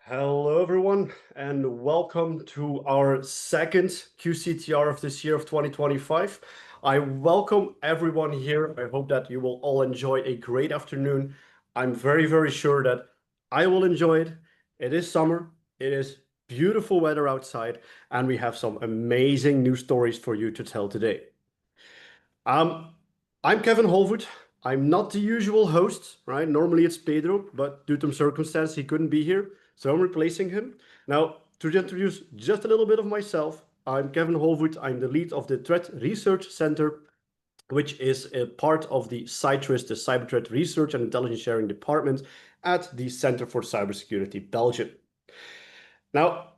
Hello, everyone, and welcome to our second QCTR of this year of 2025. I welcome everyone here. I hope that you will all enjoy a great afternoon. I'm very, very sure that I will enjoy it. It is summer, it is beautiful weather outside, and we have some amazing news stories for you to tell today. I'm Kevin Holvoet. I'm not the usual host, right? Normally it's Pedro, but due to some circumstance, he couldn't be here, so I'm replacing him. Now, to introduce just a little bit of myself, I'm Kevin Holvoet. I'm the lead of the Threat Research Center, which is a part of the CyTRIS, the Cyber Threat Research and Intelligence Sharing Department at the Center for Cybersecurity Belgium. Now,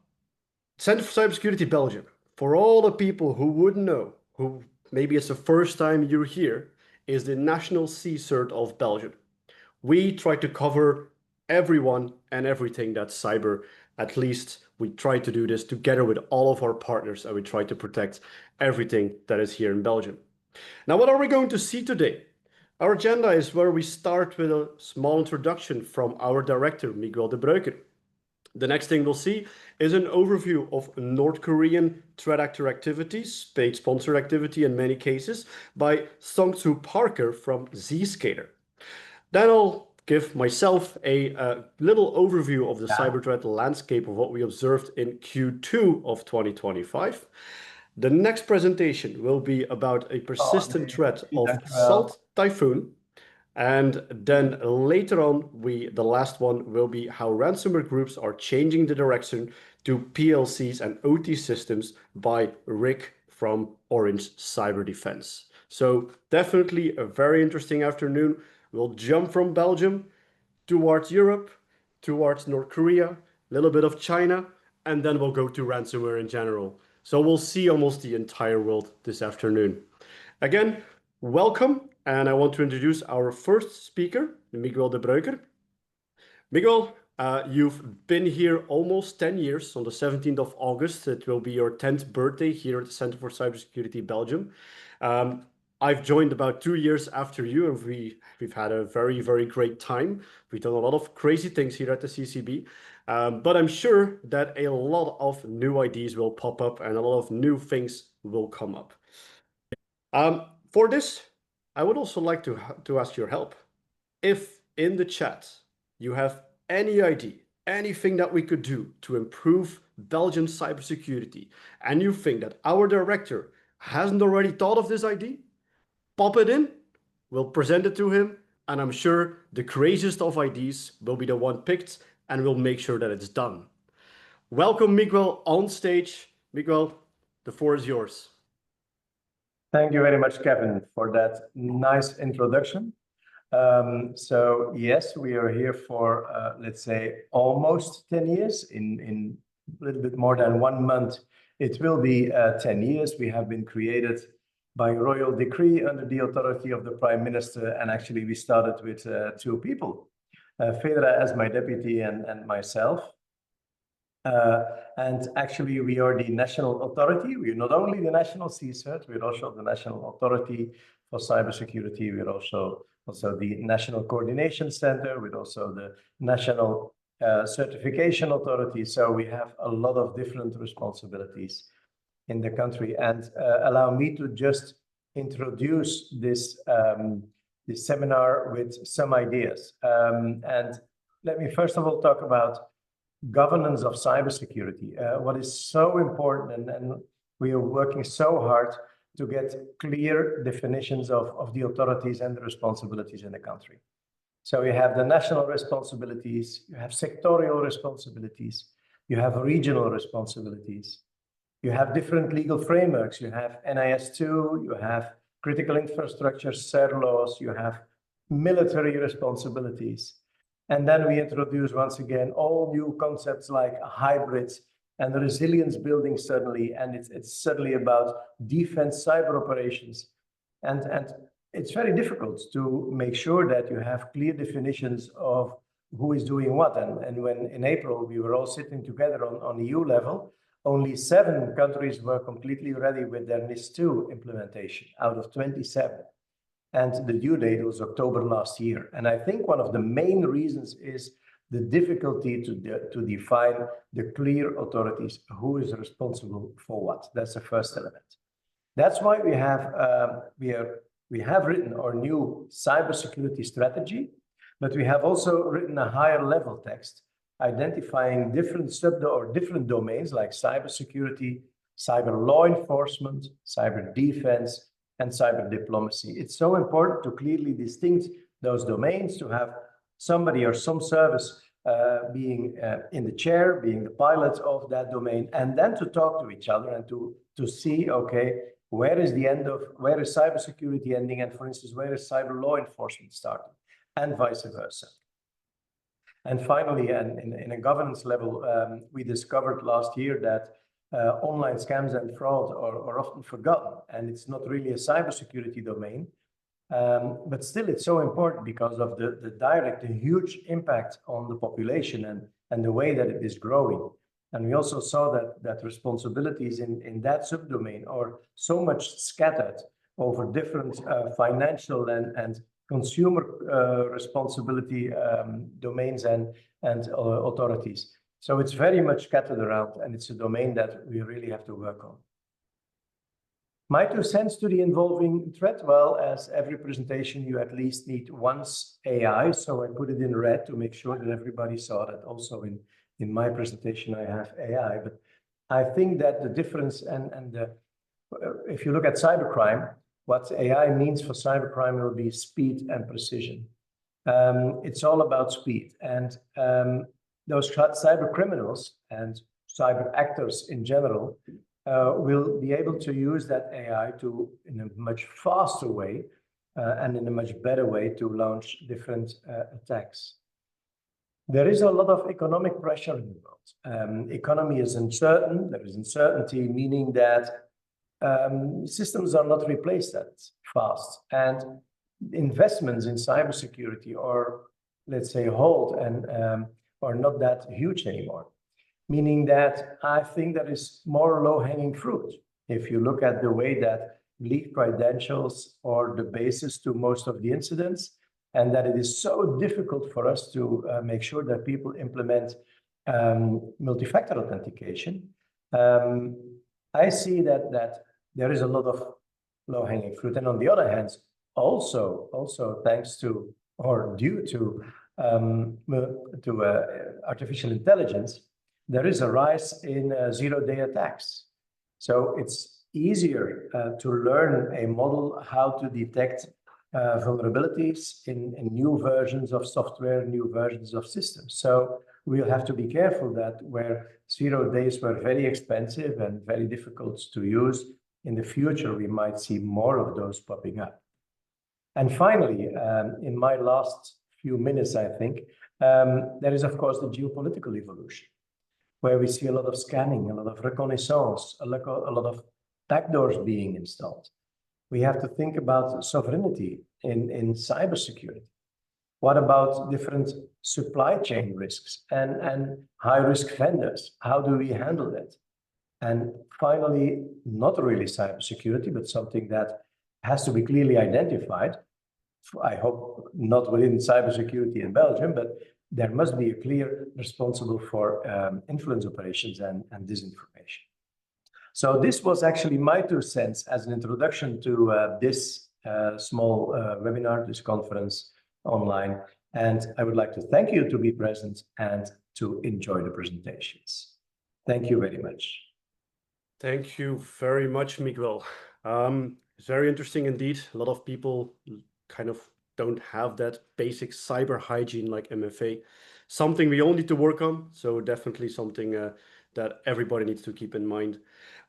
Center for Cybersecurity Belgium, for all the people who wouldn't know, who maybe it's the first time you're here, is the national CSIRT of Belgium. We try to cover everyone and everything that's cyber. At least we try to do this together with all of our partners, and we try to protect everything that is here in Belgium. Now, what are we going to see today? Our agenda is where we start with a small introduction from our director, Miguel de Bruycker. The next thing we'll see is an overview of North Korean threat actor activities, paid sponsor activity in many cases, by Seongsu Parker from Zscaler. Then I'll give myself a little overview of the cyber threat landscape of what we observed in Q2 of 2025. The next presentation will be about a persistent threat of Salt Typhoon. And then later on, the last one will be how ransomware groups are changing the direction to PLCs and OT systems by Rick from Orange Cyber Defense. So definitely a very interesting afternoon. We'll jump from Belgium towards Europe, towards North Korea, a little bit of China, and then we'll go to ransomware in general. So we'll see almost the entire world this afternoon. Again, welcome. And I want to introduce our first speaker, Miguel de Bruycker. Miguel, you've been here almost 10 years. On the 17th of August, it will be your 10th birthday here at the Center for Cybersecurity Belgium. I've joined about 2 years after you, and we've had a very, very great time. We've done a lot of crazy things here at the CCB, but I'm sure that a lot of new ideas will pop up and a lot of new things will come up. For this, I would also like to ask your help. If in the chat you have any idea, anything that we could do to improve Belgian cybersecurity, and you think that our director hasn't already thought of this idea, pop it in, we'll present it to him, and I'm sure the craziest of ideas will be the one picked, and we'll make sure that it's done. Welcome, Miguel, on stage. Miguel, the floor is yours. Thank you very much, Kevin, for that nice introduction. So yes, we are here for, let's say, almost 10 years. In a little bit more than 1 month, it will be 10 years. We have been created by royal decree under the authority of the Prime Minister. And actually, we started with 2 people, Fedra as my deputy and myself. And actually, we are the national authority. We're not only the national CSIRT, we're also the national authority for cybersecurity. We're also the national coordination center. We're also the national certification authority. So we have a lot of different responsibilities in the country. And allow me to just introduce this seminar with some ideas. And let me first of all talk about governance of cybersecurity. What is so important, and we are working so hard to get clear definitions of the authorities and the responsibilities in the country. So you have the national responsibilities, you have sectorial responsibilities, you have regional responsibilities, you have different legal frameworks, you have NIS2, you have critical infrastructure, CER laws, you have military responsibilities. And then we introduce once again all new concepts like hybrids and resilience building suddenly. And it's suddenly about defense cyber operations. And it's very difficult to make sure that you have clear definitions of who is doing what. And when in April we were all sitting together on EU level, only 7 countries were completely ready with their NIS2 implementation out of 27. And the due date was October last year. And I think one of the main reasons is the difficulty to define the clear authorities, who is responsible for what. That's the first element. That's why we have written our new cybersecurity strategy, but we have also written a higher level text identifying different different domains like cybersecurity, cyber law enforcement, cyber defense, and cyber diplomacy. It's so important to clearly distinguish those domains, to have somebody or some service being in the chair, being the pilot of that domain, and then to talk to each other and to see, okay, where is cybersecurity ending, and for instance, where is cyber law enforcement starting, and vice versa. And finally, in a governance level, we discovered last year that online scams and fraud are often forgotten, and it's not really a cybersecurity domain. But still, it's so important because of the huge impact on the population and the way that it is growing. And we also saw that responsibilities in that subdomain are so much scattered over different financial and consumer responsibility domains and authorities. So it's very much scattered around, and it's a domain that we really have to work on. My 2 cents to the involving threat. Well, as every presentation, you at least need once AI. So I put it in red to make sure that everybody saw that. Also in my presentation, I have AI. But I think that the difference if you look at cybercrime, what AI means for cybercrime will be speed and precision. It's all about speed. And those cyber criminals and cyber actors in general will be able to use that AI in a much faster way and in a much better way to launch different attacks. There is a lot of economic pressure in the world. Economy is uncertain. There is uncertainty, meaning that systems are not replaced that fast. And investments in cybersecurity are, let's say, hold and are not that huge anymore. Meaning that I think there is more low-hanging fruit. If you look at the way that leaked credentials are the basis to most of the incidents, and that it is so difficult for us to make sure that people implement multi-factor authentication, I see that there is a lot of low-hanging fruit. And on the other hand, also thanks to or due to artificial intelligence, there is a rise in zero-day attacks. So it's easier to learn a model how to detect vulnerabilities in new versions of software, new versions of systems. So we'll have to be careful that where 0 days were very expensive and very difficult to use, in the future we might see more of those popping up. And finally, in my last few minutes, I think, there is, of course, the geopolitical evolution, where we see a lot of scanning, a lot of reconnaissance, a lot of backdoors being installed. We have to think about sovereignty in cybersecurity. What about different supply chain risks and high-risk vendors? How do we handle that? And finally, not really cybersecurity, but something that has to be clearly identified. I hope not within cybersecurity in Belgium, but there must be a clear responsible for influence operations and disinformation. So this was actually my 2 cents as an introduction to this small webinar, this conference online. And I would like to thank you to be present and to enjoy the presentations. Thank you very much. Thank you very much, Miguel. It's very interesting indeed. A lot of people kind of don't have that basic cyber hygiene like MFA, something we all need to work on. So definitely something that everybody needs to keep in mind.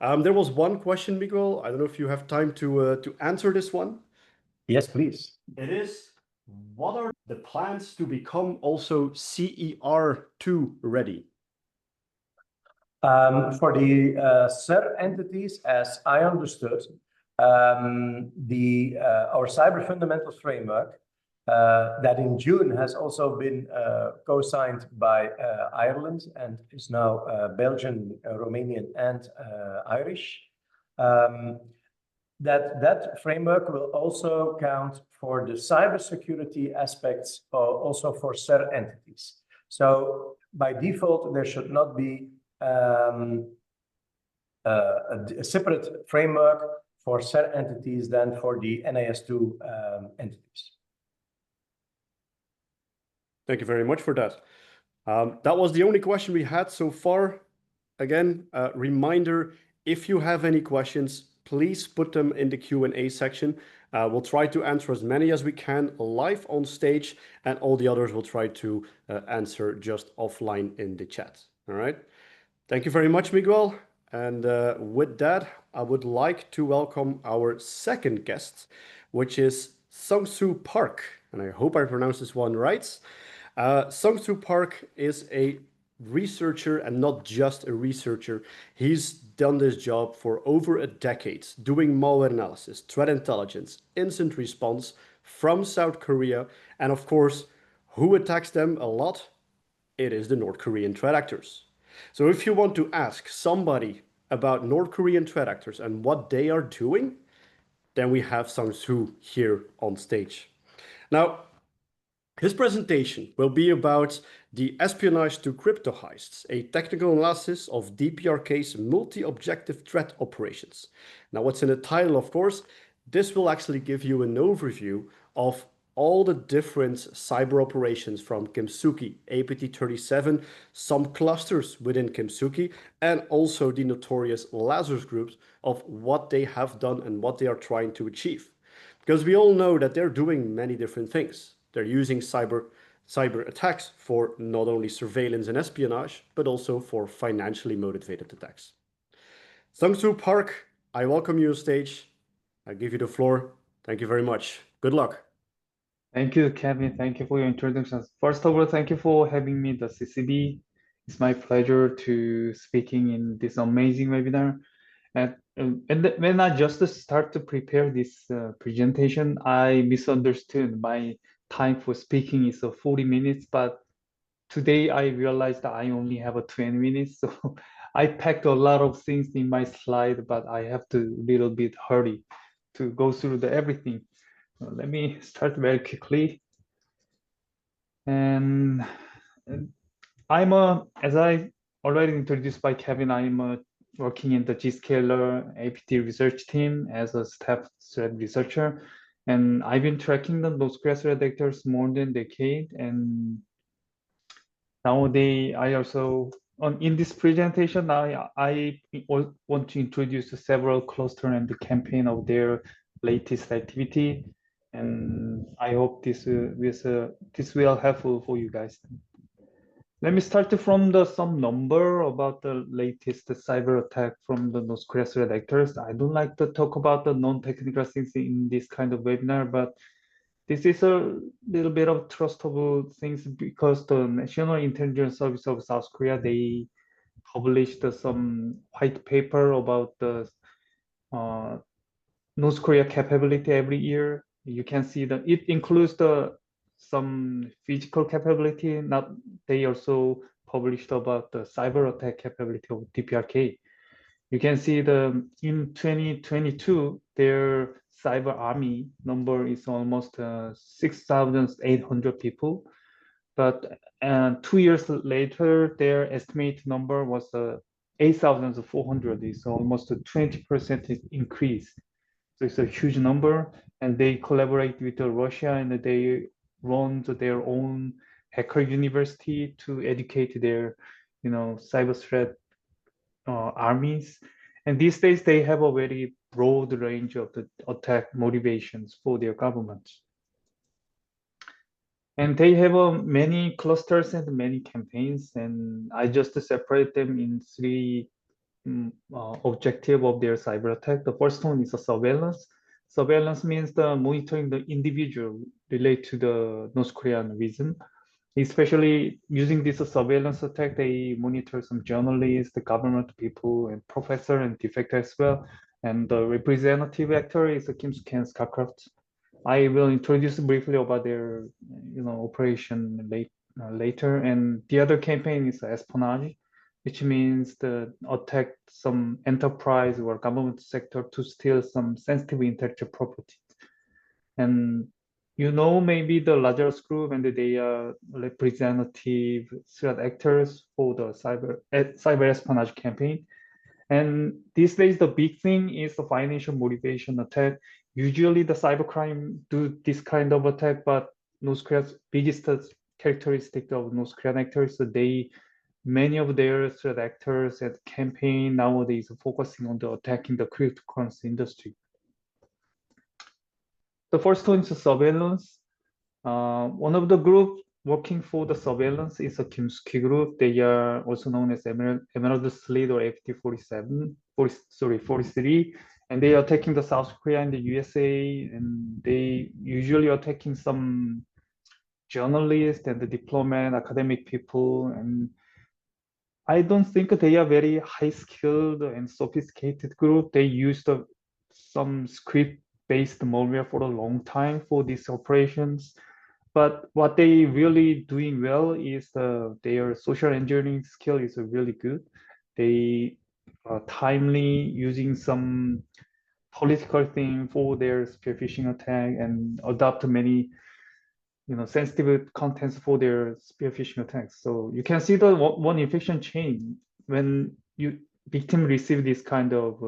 There was one question, Miguel. I don't know if you have time to answer this one. Yes, please. It is, what are the plans to become also CER2 ready? For the SER entities, as I understood, our cyber fundamentals framework that in June has also been co-signed by Ireland and is now Belgian, Romanian, and Irish. That framework will also count for the cybersecurity aspects, also for SER entities. So by default, there should not be a separate framework for CER entities than for the NIS2 entities. Thank you very much for that. That was the only question we had so far. Again, reminder, if you have any questions, please put them in the Q&A section. We'll try to answer as many as we can live on stage, and all the others will try to answer just offline in the chat. All right. Thank you very much, Miguel. And with that, I would like to welcome our second guest, which is Seongsu Park. And I hope I pronounced this one right. Seongsu Park is a researcher, and not just a researcher. He's done this job for over a decade, doing malware analysis, threat intelligence, incident response from South Korea. And of course, who attacks them a lot? It is the North Korean threat actors. So if you want to ask somebody about North Korean threat actors and what they are doing, then we have Seongsu here on stage. Now, his presentation will be about the Espionage to Crypto-Heists, a technical analysis of DPRK's multi-objective threat operations. Now, what's in the title, of course, this will actually give you an overview of all the different cyber operations from Kimsuky, APT37, some clusters within Kimsuky, and also the notorious Lazarus groups of what they have done and what they are trying to achieve. Because we all know that they're doing many different things. They're using cyber attacks for not only surveillance and espionage, but also for financially motivated attacks. Seongsu Park, I welcome you on stage. I give you the floor. Thank you very much. Good luck. Thank you, Kevin. Thank you for your introductions. First of all, thank you for having me, the CCB. It's my pleasure to speaking in this amazing webinar. And when I just start to prepare this presentation, I misunderstood my time for speaking is 40 minutes, but today I realized that I only have 20 minutes. So I packed a lot of things in my slide, but I have to little bit hurry to go through everything. Let me start very quickly. And as I already introduced by Kevin, I'm working in the Zscaler APT research team as a staff threat researcher. And I've been tracking the Zscaler threat actors more than a decade. And nowadays, I also, in this presentation, I want to introduce several cluster and the campaign of their latest activity. And I hope this will helpful for you guys. Let me start from some number about the latest cyber attack from the North Korea threat actors. I don't like to talk about the non-technical things in this kind of webinar, but this is a little bit of trustable things because the National Intelligence Service of South Korea, they published some white paper about the North Korea capability every year. You can see that it includes some physical capability. They also published about the cyber attack capability of DPRK. You can see in 2022, their cyber army number is almost 6,800 people. But 2 years later, their estimate number was 8,400. It's almost a 20% increase. So it's a huge number, and they collaborate with Russia, and they run their own hacker university to educate their, cyber threat armies. And these days, they have a very broad range of the attack motivations for their governments. And they have many clusters and many campaigns, and I just separate them in three objective of their cyber attack. The first one is a surveillance. Surveillance means the monitoring the individual related to the North Korean region. Especially using this surveillance attack, they monitor some journalists, the government people, and professor and defector as well. And the representative actor is Kim Soo-Kang Skycraft. I will introduce briefly about their operation later. And the other campaign is Espionage, which means the attack some enterprise or government sector to steal some sensitive intellectual property. And you know, maybe the Lazarus Group, and they are representative threat actors for the cyber espionage campaign. And these days, the big thing is the financial motivation attack. Usually, the cybercrime do this kind of attack, but North Korea's biggest characteristic of North Korean actors, many of their threat actors and campaign nowadays are focusing on the attacking the cryptocurrency industry. The first one is surveillance. One of the groups working for the surveillance is a Kimsuki group. They are also known as Emerald Slate or FT47, 43, and they are attacking the South Korea and the USA, and they usually attacking some journalists and the diplomat, academic people, and I don't think they are very high-skilled and sophisticated group. They used some script-based malware for a long time for these operations. But what they really doing well is their social engineering skill is really good. They are timely using some political thing for their spear phishing attack and adopt many sensitive contents for their spear phishing attacks. So you can see the one infection chain when victim receive this kind of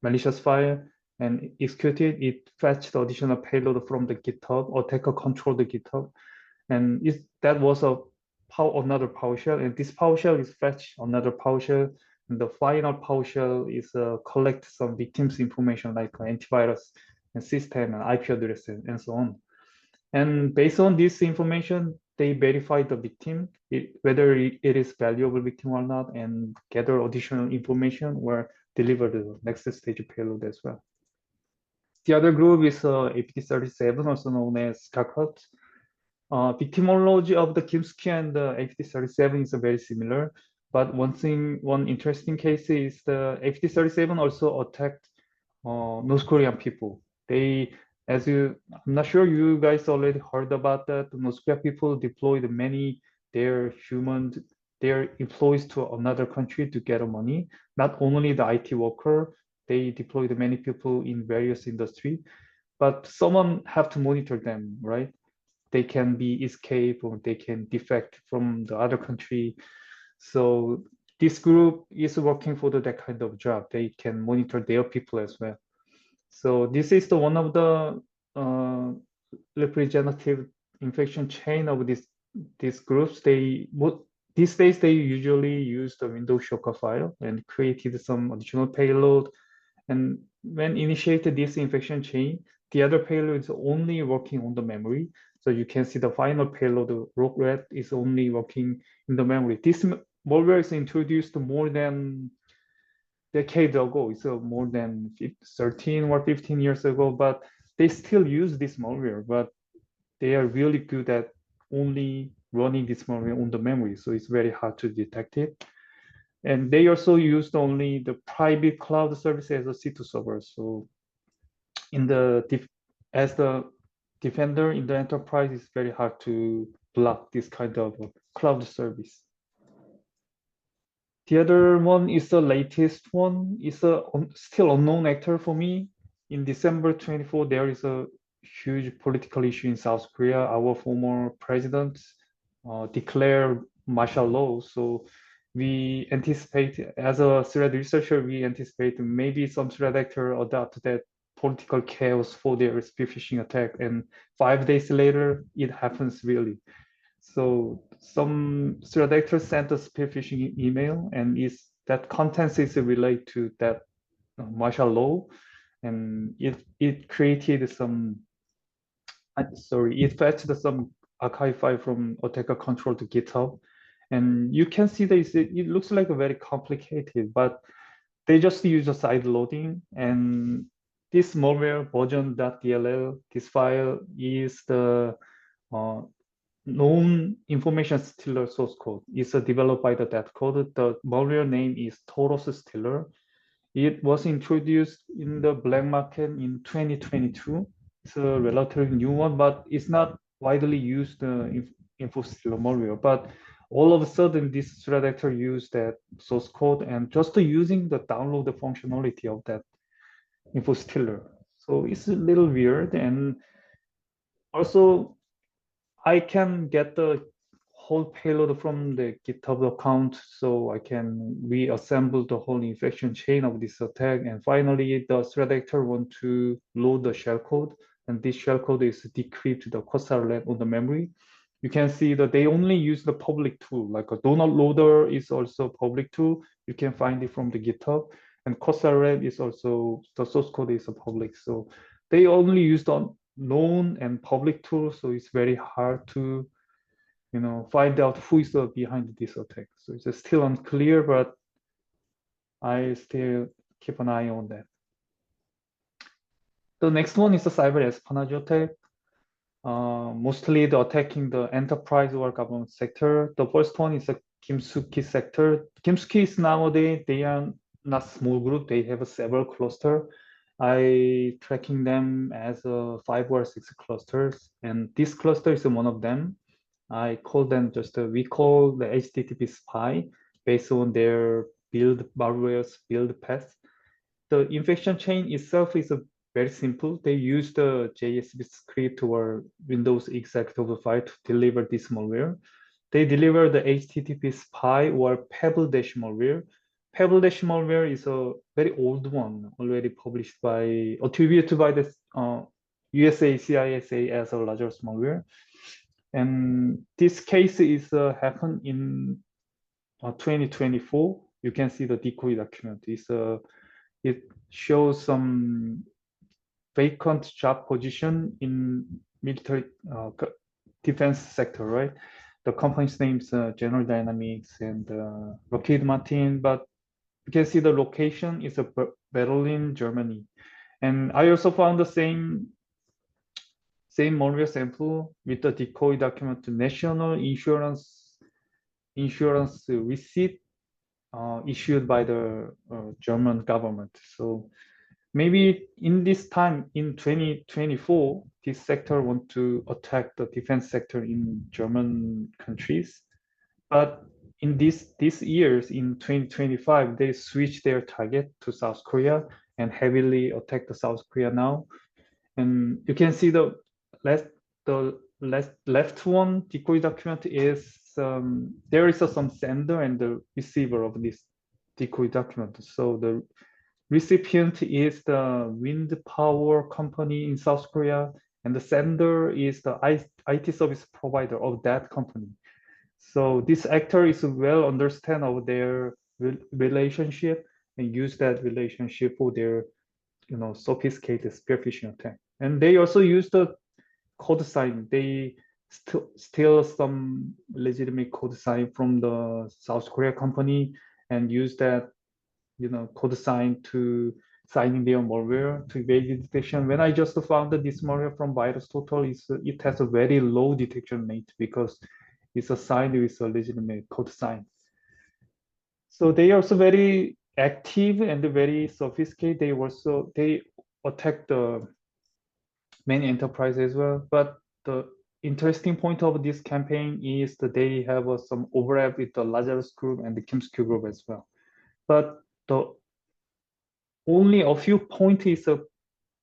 malicious file and execute it, it fetched additional payload from the GitHub. Attacker control the GitHub, and that was another PowerShell, and this PowerShell is fetch another PowerShell, and the final PowerShell is collect some victims information like antivirus and system and IP address and so on. And based on this information, they verify the victim, whether it is valuable victim or not, and gather additional information or deliver the next stage payload as well. The other group is APT37, also known as Scaler. Victimology of the Kimsuki and the APT37 is very similar, but one interesting case is the APT37 also attacked North Korean people. I'm not sure you guys already heard about that. The North Korean people deployed many their employees to another country to get money. Not only the IT worker, they deployed many people in various industry, but someone have to monitor them, right? They can be escape or they can defect from the other country. So this group is working for that kind of job. They can monitor their people as well. So this is one of the representative infection chain of these groups. These days they usually use the Windows Shopper file and created some additional payload. And when initiated this infection chain, the other payload is only working on the memory. So you can see the final payload, the rogue rat, is only working in the memory. This malware is introduced more than decade ago. It's more than 13 or 15 years ago, but they still use this malware, but they are really good at only running this malware on the memory. So it's very hard to detect it. And they also used only the private cloud service as a C2 server. So as the defender in the enterprise, it's very hard to block this kind of cloud service. The other one is the latest one. It's a still unknown actor for me. In December 24, there is a huge political issue in South Korea. Our former president declared martial law. So we anticipate, as a threat researcher, we anticipate maybe some threat actor adopt that political chaos for their spear phishing attack. And 5 days later, it happens really. So some threat actor sent a spear phishing email, and that contents is related to that martial law, and it created some. It fetched some archive file from attacker control to GitHub, and you can see that it looks like a very complicated, but they just use a side loading, and this malware version.dll, this file is the known information stealer source code. It's developed by the that code. The malware name is Taurus Stealer. It was introduced in the black market in 2022. It's a relatively new one, but it's not widely used info stealer malware. But all of a sudden, this threat actor used that source code and just using the download the functionality of that info stealer. So it's a little weird, and Also, I can get the whole payload from the GitHub account, so I can reassemble the whole infection chain of this attack. And finally, the threat actor want to load the shellcode, and this shellcode is decrypt the Cossalet on the memory. You can see that they only use the public tool, like a donut loader is also public tool. You can find it from the GitHub, and Cossalet is also, the source code is a public. So they only use the known and public tools, so it's very hard to find out who is behind this attack. So it's still unclear, but I still keep an eye on that. The next one is the cyber espionage attack. Mostly the attacking the enterprise or government sector. The first one is the Kimsuki sector. Kimsuki is nowadays, they are not small group, they have several cluster. I tracking them as 5 or 6 clusters, and this cluster is one of them. I call them just we call the HTTP spy based on their build malware's build path. The infection chain itself is very simple. They use the JSP script or Windows executable file to deliver this malware. They deliver the HTTP spy or Pebble Dash malware. Pebble Dash malware is a very old one, already published by, attributed by the USA CISA as a largest malware. And this case is happened in 2024. You can see the decoy document. It shows some vacant job position in military defense sector, right? The company's name's General Dynamics and Lockheed Martin, but you can see the location is Berlin, Germany. And I also found the same malware sample with the decoy document to national insurance receipt issued by the German government. So maybe in this time in 2024, this sector want to attack the defense sector in German countries. But in these years, in 2025, they switch their target to South Korea and heavily attack the South Korea now. And you can see the left one decoy document is there is some sender and the receiver of this decoy document. So the recipient is the wind power company in South Korea, and the sender is the IT service provider of that company. So this actor is well understand of their relationship and use that relationship for their sophisticated spear phishing attack. And they also use the code sign. They steal some legitimate code sign from the South Korea company and use that code sign to sign in their malware to evade detection. When I just found that this malware from VirusTotal, it has a very low detection rate because it's assigned with a legitimate code sign. So they are also very active and very sophisticated. They attack the many enterprises as well. But the interesting point of this campaign is that they have some overlap with the Lazarus group and the Kimsky group as well. But the only a few points is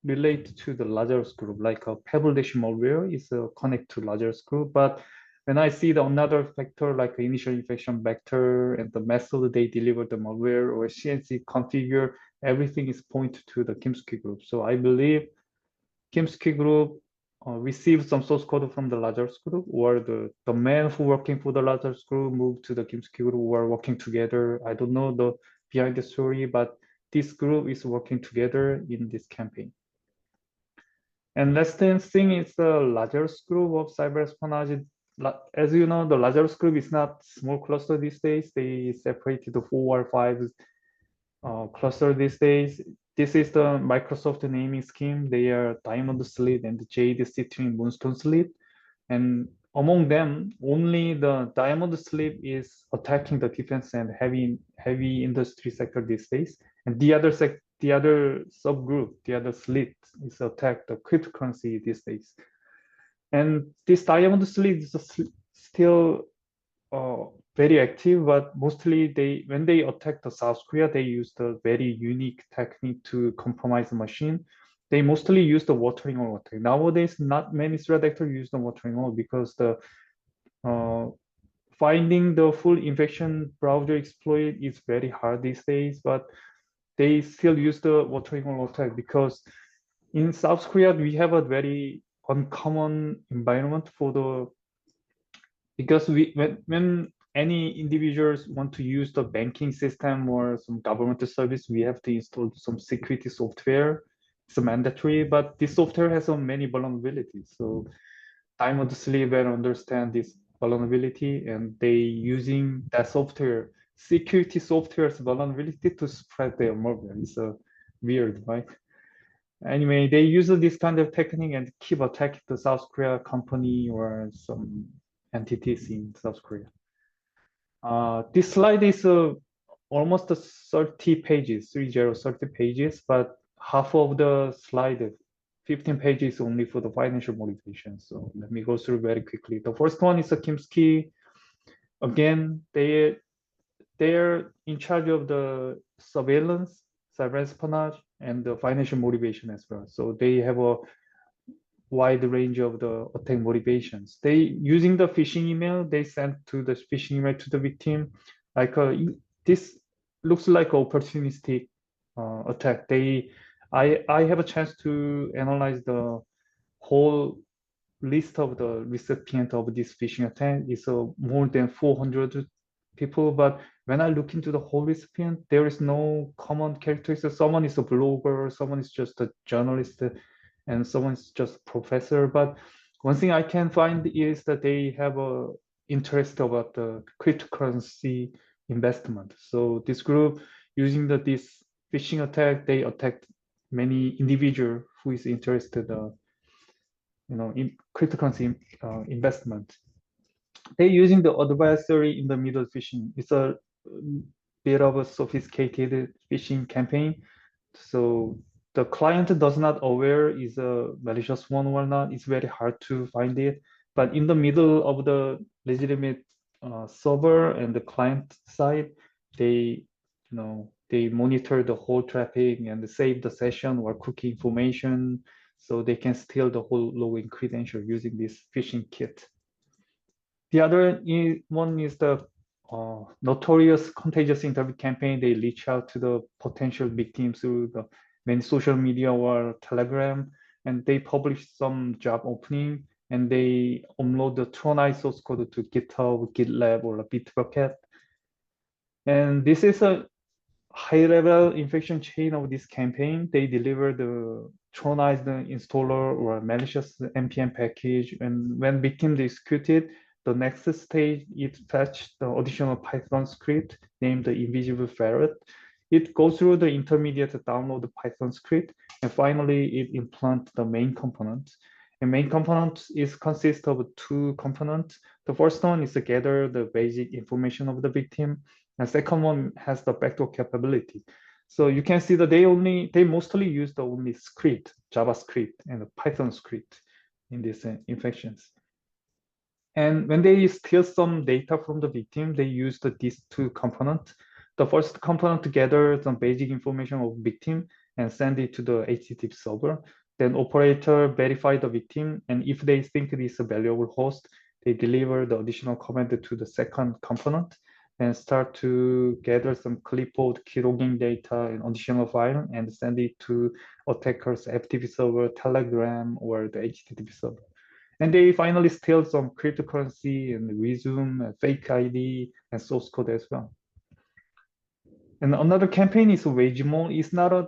related to the Lazarus group, like a Pebble Dash malware is connect to Lazarus group. But when I see the another factor like the initial infection vector and the method they deliver the malware or CNC configure, everything is pointed to the Kimsky group. So I believe Kimsky group received some source code from the Lazarus group, or the men who working for the Lazarus group moved to the Kimsky group who are working together. I don't know the behind the story, but this group is working together in this campaign. And last thing is the Lazarus group of cyber espionage. As you know, the Lazarus group is not small cluster these days. They separated the 4 or 5 cluster these days. This is the Microsoft naming scheme. They are Diamond Slit and Jade Citrine Moonstone Slit. And among them, only the Diamond Slit is attacking the defense and heavy industry sector these days. And the other subgroup, the other slit, is attack the cryptocurrency these days. And this Diamond Slit is still very active, but mostly when they attack the South Korea, they use the very unique technique to compromise the machine. they mostly use the watering hole attack. Nowadays, not many threat actors use the watering hole because the finding the full infection browser exploit is very hard these days, but they still use the watering hole attack because in South Korea, we have a very uncommon environment for the, because when any individuals want to use the banking system or some government service, we have to install some security software. It's mandatory, but this software has so many vulnerabilities. So Diamond Sliver understand this vulnerability and they using that software, security software's vulnerability to spread their malware. It's weird, right? Anyway, they use this kind of technique and keep attacking the South Korea company or some entities in South Korea. This slide is almost 30 pages, 30 pages, but half of the slide, 15 pages only for the financial motivation. So let me go through very quickly. The first one is a Kimsky. Again, they're in charge of the surveillance, cyber espionage, and the financial motivation as well. So they have a wide range of the attack motivations. They using the phishing email they sent to the phishing email to the victim, like this looks like opportunistic attack. I have a chance to analyze the whole list of the recipient of this phishing attack. It's more than 400 people, but when I look into the whole recipient, there is no common characteristics. Someone is a blogger, someone is just a journalist, and someone's just a professor. But one thing I can find is that they have a interest about the cryptocurrency investment. So this group using this phishing attack, they attacked many individual who is interested in cryptocurrency investment. They're using the advisory in the middle phishing. It's a bit of a sophisticated phishing campaign. So the client does not aware is a malicious one or not. It's very hard to find it. But in the middle of the legitimate server and the client side, they they monitor the whole traffic and save the session or cookie information, so they can steal the whole login credential using this phishing kit. The other one is the notorious contagious interview campaign. They reach out to the potential victims through the many social media or Telegram, and they publish some job opening, and they upload the Tronite source code to GitHub, GitLab, or Bitbucket. And this is a high-level infection chain of this campaign. They deliver the Tronite installer or malicious npm package, and when victims executed, the next stage is fetch the additional Python script named the invisible ferret. It goes through the intermediate to download the Python script, and finally it implements the main component. And main component consists of two components. The first one is to gather the basic information of the victim, and second one has the backdoor capability. So you can see that they mostly use the only script, JavaScript and the Python script in these infections. And when they steal some data from the victim, they use these two components. The first component to gather some basic information of victim and send it to the HTTP server. Then operator verify the victim, and if they think it is a valuable host, they deliver the additional command to the second component and start to gather some clipboard keylogging data and additional file and send it to attacker's FTP server, Telegram, or the HTTP server. And they finally steal some cryptocurrency and resume, fake ID, and source code as well. And another campaign is Wagemo. It's not a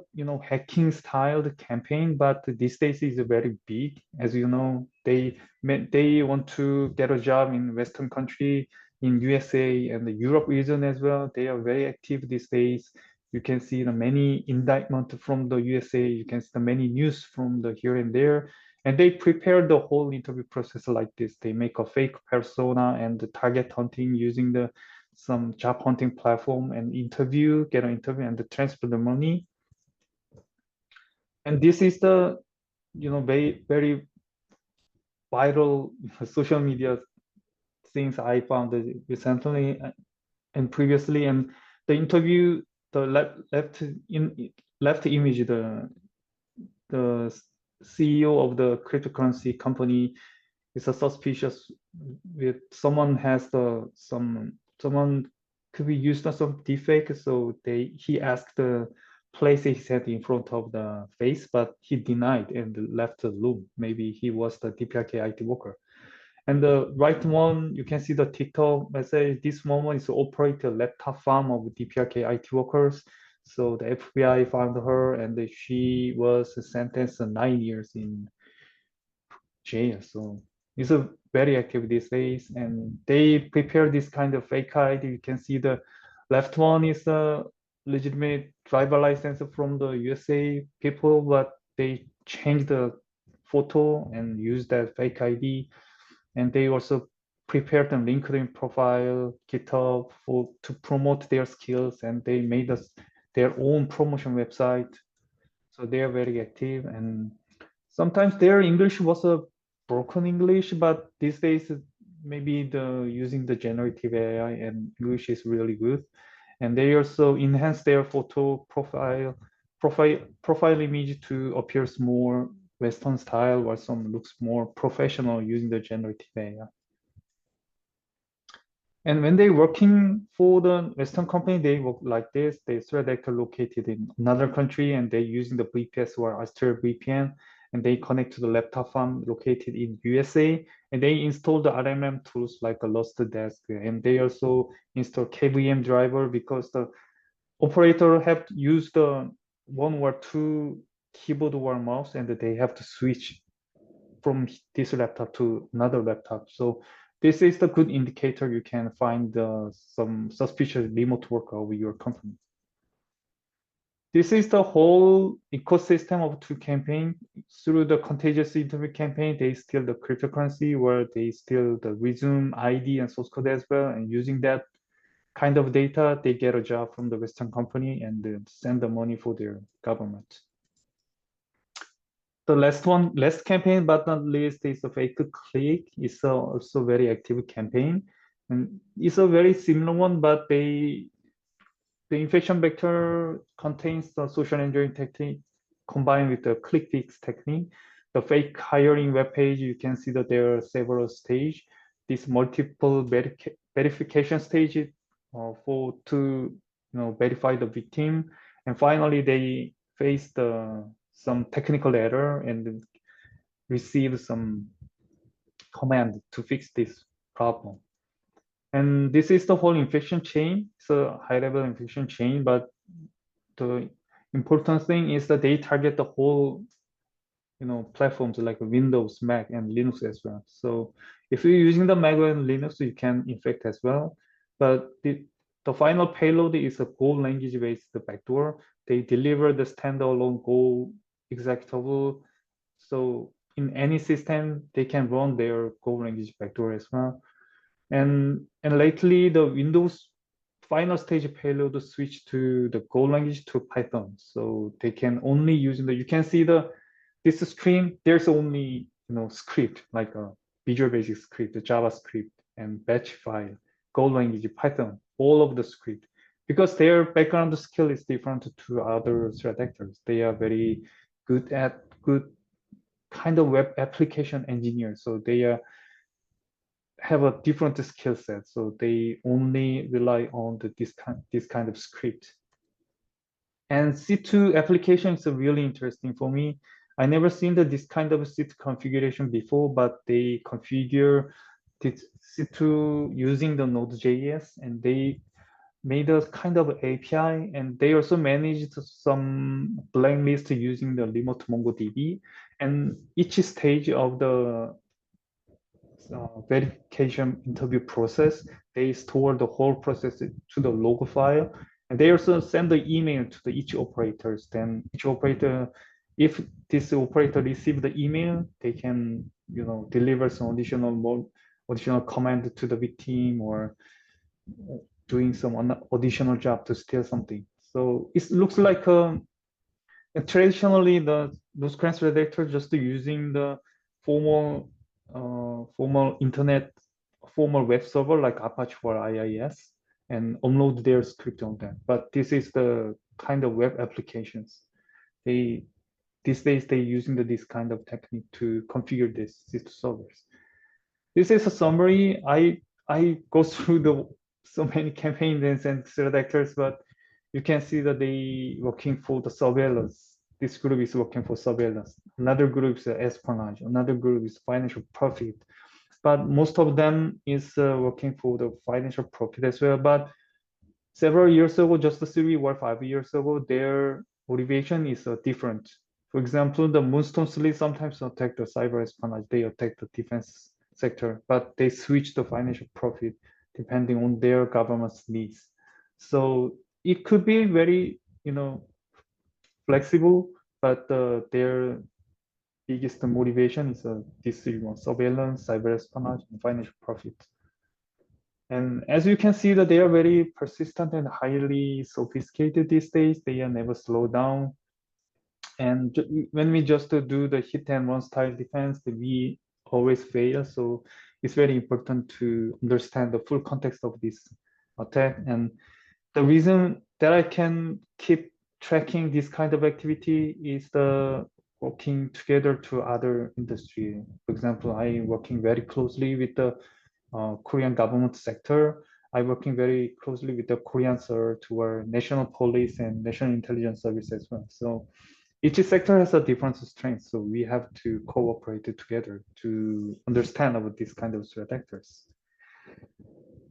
hacking styled campaign, but these days is very big. As you know, they want to get a job in Western country, in USA and the Europe region as well. They are very active these days. You can see the many indictment from the USA. You can see the many news from the here and there. And they prepare the whole interview process like this. They make a fake persona and the target hunting using some job hunting platform and get an interview and transfer the money. And this is the very, very viral social media things I found recently and previously. And the interview, the left image, the the CEO of the cryptocurrency company is a suspicious with someone has someone could be used as some defect, so he asked the place his head in front of the face, but he denied and left the room. Maybe he was the DPRK IT worker. And the right one, you can see the TikTok message. This woman is operator laptop farm of DPRK IT workers. So the FBI found her, and she was sentenced to 9 years in jail. So it's a very active these days, and they prepare this kind of fake ID. You can see the left one is a legitimate driver license from the USA people, but they changed the photo and use that fake ID. And they also prepared a LinkedIn profile, GitHub to promote their skills, and they made their own promotion website. So they are very active, and sometimes their English was a broken English, but these days maybe using the generative AI and English is really good. And they also enhance their photo profile image to appear more Western style, or some looks more professional using the generative AI. And when they working for the Western company, they work like this. They threat actor located in another country, and they using the VPS or Astral VPN, and they connect to the laptop farm located in USA, and they install the RMM tools like a Lost Desk, and they also install KVM driver because the operator have to use the one or two keyboard or mouse, and they have to switch from this laptop to another laptop. So this is the good indicator you can find some suspicious remote work of your company. This is the whole ecosystem of two campaign. Through the contagious interview campaign, they steal the cryptocurrency, where they steal the resume ID and source code as well. And using that kind of data, they get a job from the Western company and send the money for their government. The last campaign, but not least, is a fake click. It's also very active campaign, and it's a very similar one, but the infection vector contains the social engineering technique combined with the click fix technique. The fake hiring web page, you can see that there are several stages. This multiple verification stages to verify the victim, and finally they face some technical error and receive some command to fix this problem. And this is the whole infection chain. It's a high-level infection chain, but the important thing is that they target the whole platforms like Windows, Mac, and Linux as well. So if you're using the Mac and Linux, you can infect as well. But the final payload is a Go language-based backdoor. They deliver the standalone Go executable. So in any system, they can run their Go language backdoor as well. And lately, the Windows final stage payload switch to the Go language to Python. So they can only use you can see this screen, there's only script like a Visual Basic script, the JavaScript, and batch file, Go language, Python, all of the script, because their background skill is different to other threat actors. They are very good kind of web application engineers, so they have a different skill set. So they only rely on this kind of script. And C2 application is really interesting for me. I never seen this kind of C2 configuration before, but they configure this C2 using the Node.js, and they made a kind of API, and they also managed some blacklist using the remote MongoDB. And each stage of the verification interview process, they store the whole process to the log file, and they also send the email to each operators. Then each operator, if this operator received the email, they can deliver some additional command to the victim, or doing some additional job to steal something. So it looks like traditionally those kinds of redactors just using the formal internet, formal web server like Apache for IIS, and upload their script on that. But this is the kind of web applications. They these days they're using this kind of technique to configure these servers. This is a summary. I go through the so many campaigns and threat actors, but you can see that they working for the surveillance. This group is working for surveillance. Another group is espionage. Another group is financial profit. But most of them is working for the financial profit as well. But several years ago, just 3 or 5 years ago, their motivation is different. For example, the Moonstone Sleep sometimes attack the cyber espionage. They attack the defense sector, but they switch the financial profit depending on their government's needs. So it could be very, flexible, but their biggest motivation is this surveillance, cyber espionage, and financial profit. And as you can see that they are very persistent and highly sophisticated these days. They are never slow down. And when we just do the hit and run style defense, we always fail. So it's very important to understand the full context of this attack. And the reason that I can keep tracking this kind of activity is the working together to other industry. For example, I working very closely with the Korean government sector. I'm working very closely with the Korean CERT, our national police and national intelligence service as well. So each sector has a different strength. So we have to cooperate together to understand about this kind of threat actors.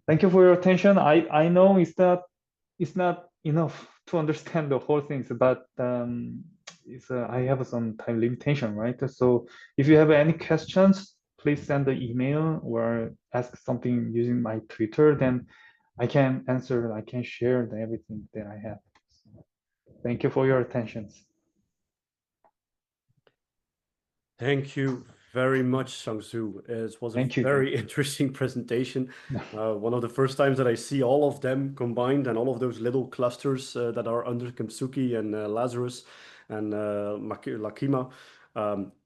Thank you for your attention. I know it's not enough to understand the whole things, but I have some time limitation, right? So if you have any questions, please send the email or ask something using my Twitter, then I can answer, I can share everything that I have. So thank you for your attention. Thank you very much, Seongsu. It was a Thank you. very interesting presentation. One of the first times that I see all of them combined and all of those little clusters that are under Kimsuki and Lazarus and Lakima,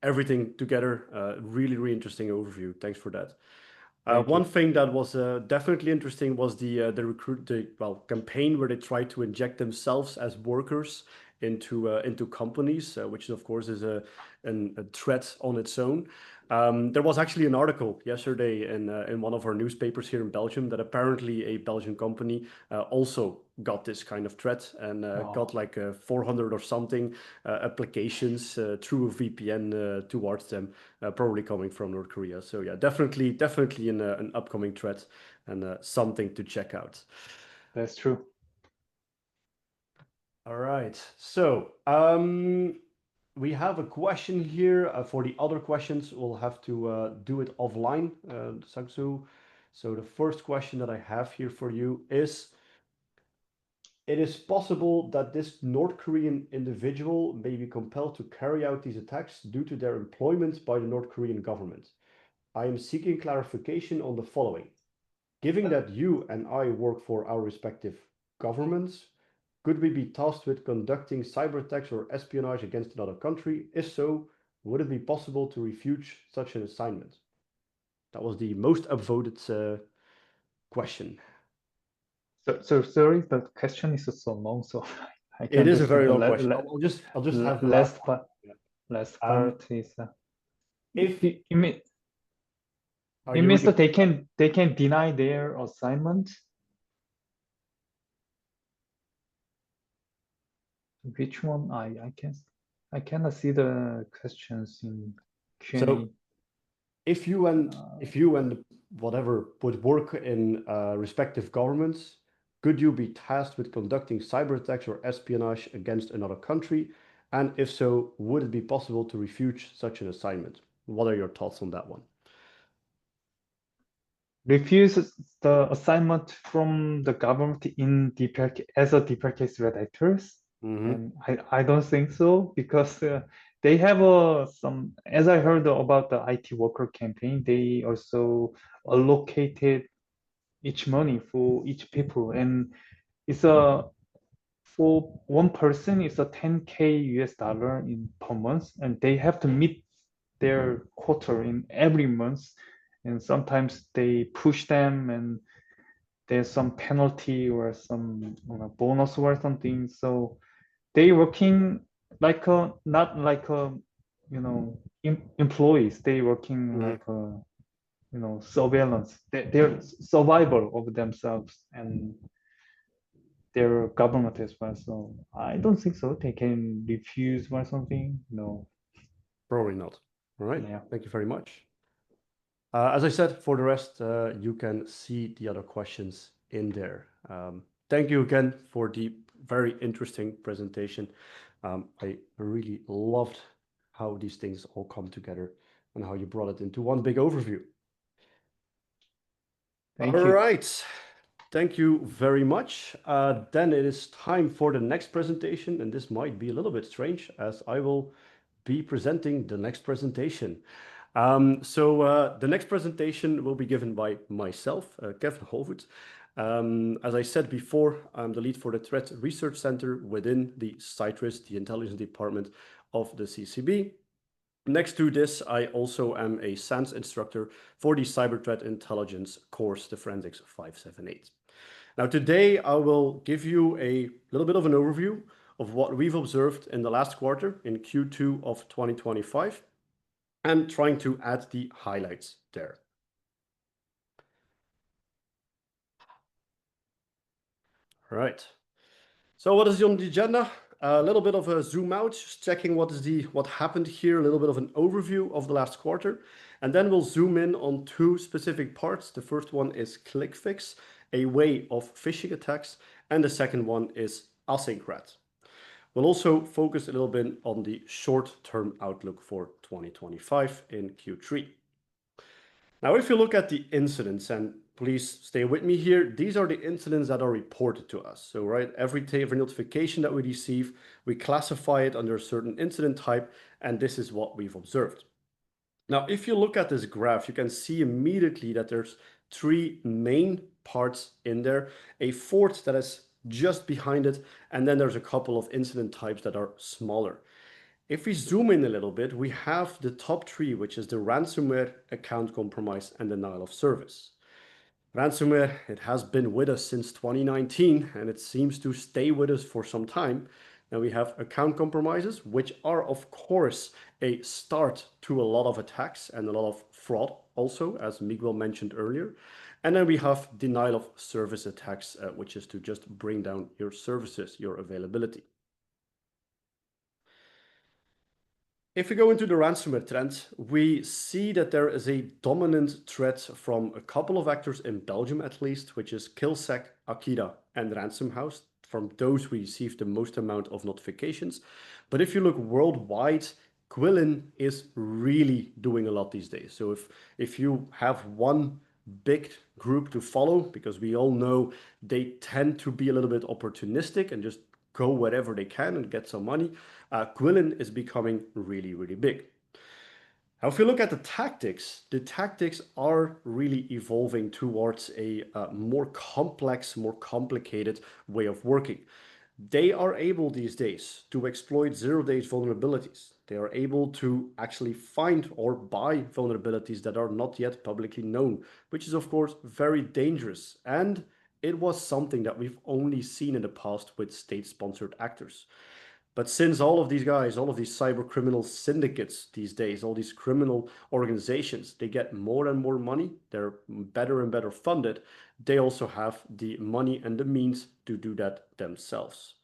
everything together. Really, really interesting overview. Thanks for that. One thing that was definitely interesting was the campaign where they tried to inject themselves as workers into companies, which of course is a threat on its own. There was actually an article yesterday in one of our newspapers here in Belgium that apparently a Belgian company also got this kind of threat and got like 400 or something applications through a VPN towards them, probably coming from North Korea. So yeah, definitely an upcoming threat and something to check out. That's true. All right, so we have a question here. For the other questions, we'll have to do it offline, Seongsu. So the first question that I have here for you is, it is possible that this North Korean individual may be compelled to carry out these attacks due to their employment by the North Korean government. I am seeking clarification on the following. Given that you and I work for our respective governments, could we be tasked with conducting cyber attacks or espionage against another country? If so, would it be possible to refute such an assignment? That was the most upvoted question. So sorry, the question is so long, so I can. It is a very long question. I'll just have the last part. Yeah. Last part is if it means that they can deny their assignment. Which one? I cannot see the questions in Q&A. So if you and whatever would work in respective governments, could you be tasked with conducting cyber attacks or espionage against another country? And if so, would it be possible to refute such an assignment? What are your thoughts on that one? Refuse the assignment from the government in DPRK as a DPRK threat actors? And I don't think so, because they have some, as I heard about the IT worker campaign, they also allocated each money for each people, and it's for one person it's a 10K US dollar per month, and they have to meet their quota in every month, and sometimes they push them and there's some penalty or some bonus or something. So they working like not like employees. They working Mhm. like surveillance. They're survival of themselves and their government as well. So I don't think so. They can refuse or something. No. Probably not. All right. Yeah. Thank you very much. As I said, for the rest, you can see the other questions in there. Thank you again for the very interesting presentation. I really loved how these things all come together and how you brought it into one big overview. Thank All you. right. Thank you very much. Then it is time for the next presentation, and this might be a little bit strange as I will be presenting the next presentation. The next presentation will be given by myself, Kevin Holvoet. As I said before, I'm the lead for the Threat Research Center within the CITRIS, the intelligence department of the CCB. Next to this, I also am a SANS instructor for the Cyber Threat Intelligence course, the Forensics 578. Now, today I will give you a little bit of an overview of what we've observed in the last quarter in Q2 of 2025 and trying to add the highlights there. All right. So what is on the agenda? A little bit of a zoom out, just checking what happened here, a little bit of an overview of the last quarter. And then we'll zoom in on two specific parts. The first one is ClickFix, a way of phishing attacks. And the second one is AsyncRat. We'll also focus a little bit on the short-term outlook for 2025 in Q3. Now, if you look at the incidents, and please stay with me here, these are the incidents that are reported to us. So, right, every notification that we receive, we classify it under a certain incident type, and this is what we've observed. Now, if you look at this graph, you can see immediately that there's three main parts in there, a fourth that is just behind it, and then there's a couple of incident types that are smaller. If we zoom in a little bit, we have the top three, which is the ransomware, account compromise, and denial of service. Ransomware, it has been with us since 2019, and it seems to stay with us for some time. Then we have account compromises, which are, of course, a start to a lot of attacks and a lot of fraud also, as Miguel mentioned earlier. And then we have denial of service attacks, which is to just bring down your services, your availability. If we go into the ransomware trend, we see that there is a dominant threat from a couple of actors in Belgium, at least, which is Killsec, Akira, and Ransom House. From those, we receive the most amount of notifications. But if you look worldwide, Quillin is really doing a lot these days. So if you have one big group to follow, because we all know they tend to be a little bit opportunistic and just go wherever they can and get some money, Quillin is becoming really, really big. Now, if you look at the tactics are really evolving towards a more complex, more complicated way of working. They are able these days to exploit zero-day vulnerabilities. They are able to actually find or buy vulnerabilities that are not yet publicly known, which is, of course, very dangerous. And it was something that we've only seen in the past with state-sponsored actors. But since all of these guys, all of these cyber criminal syndicates these days, all these criminal organizations, they get more and more money, they're better and better funded, they also have the money and the means to do that themselves.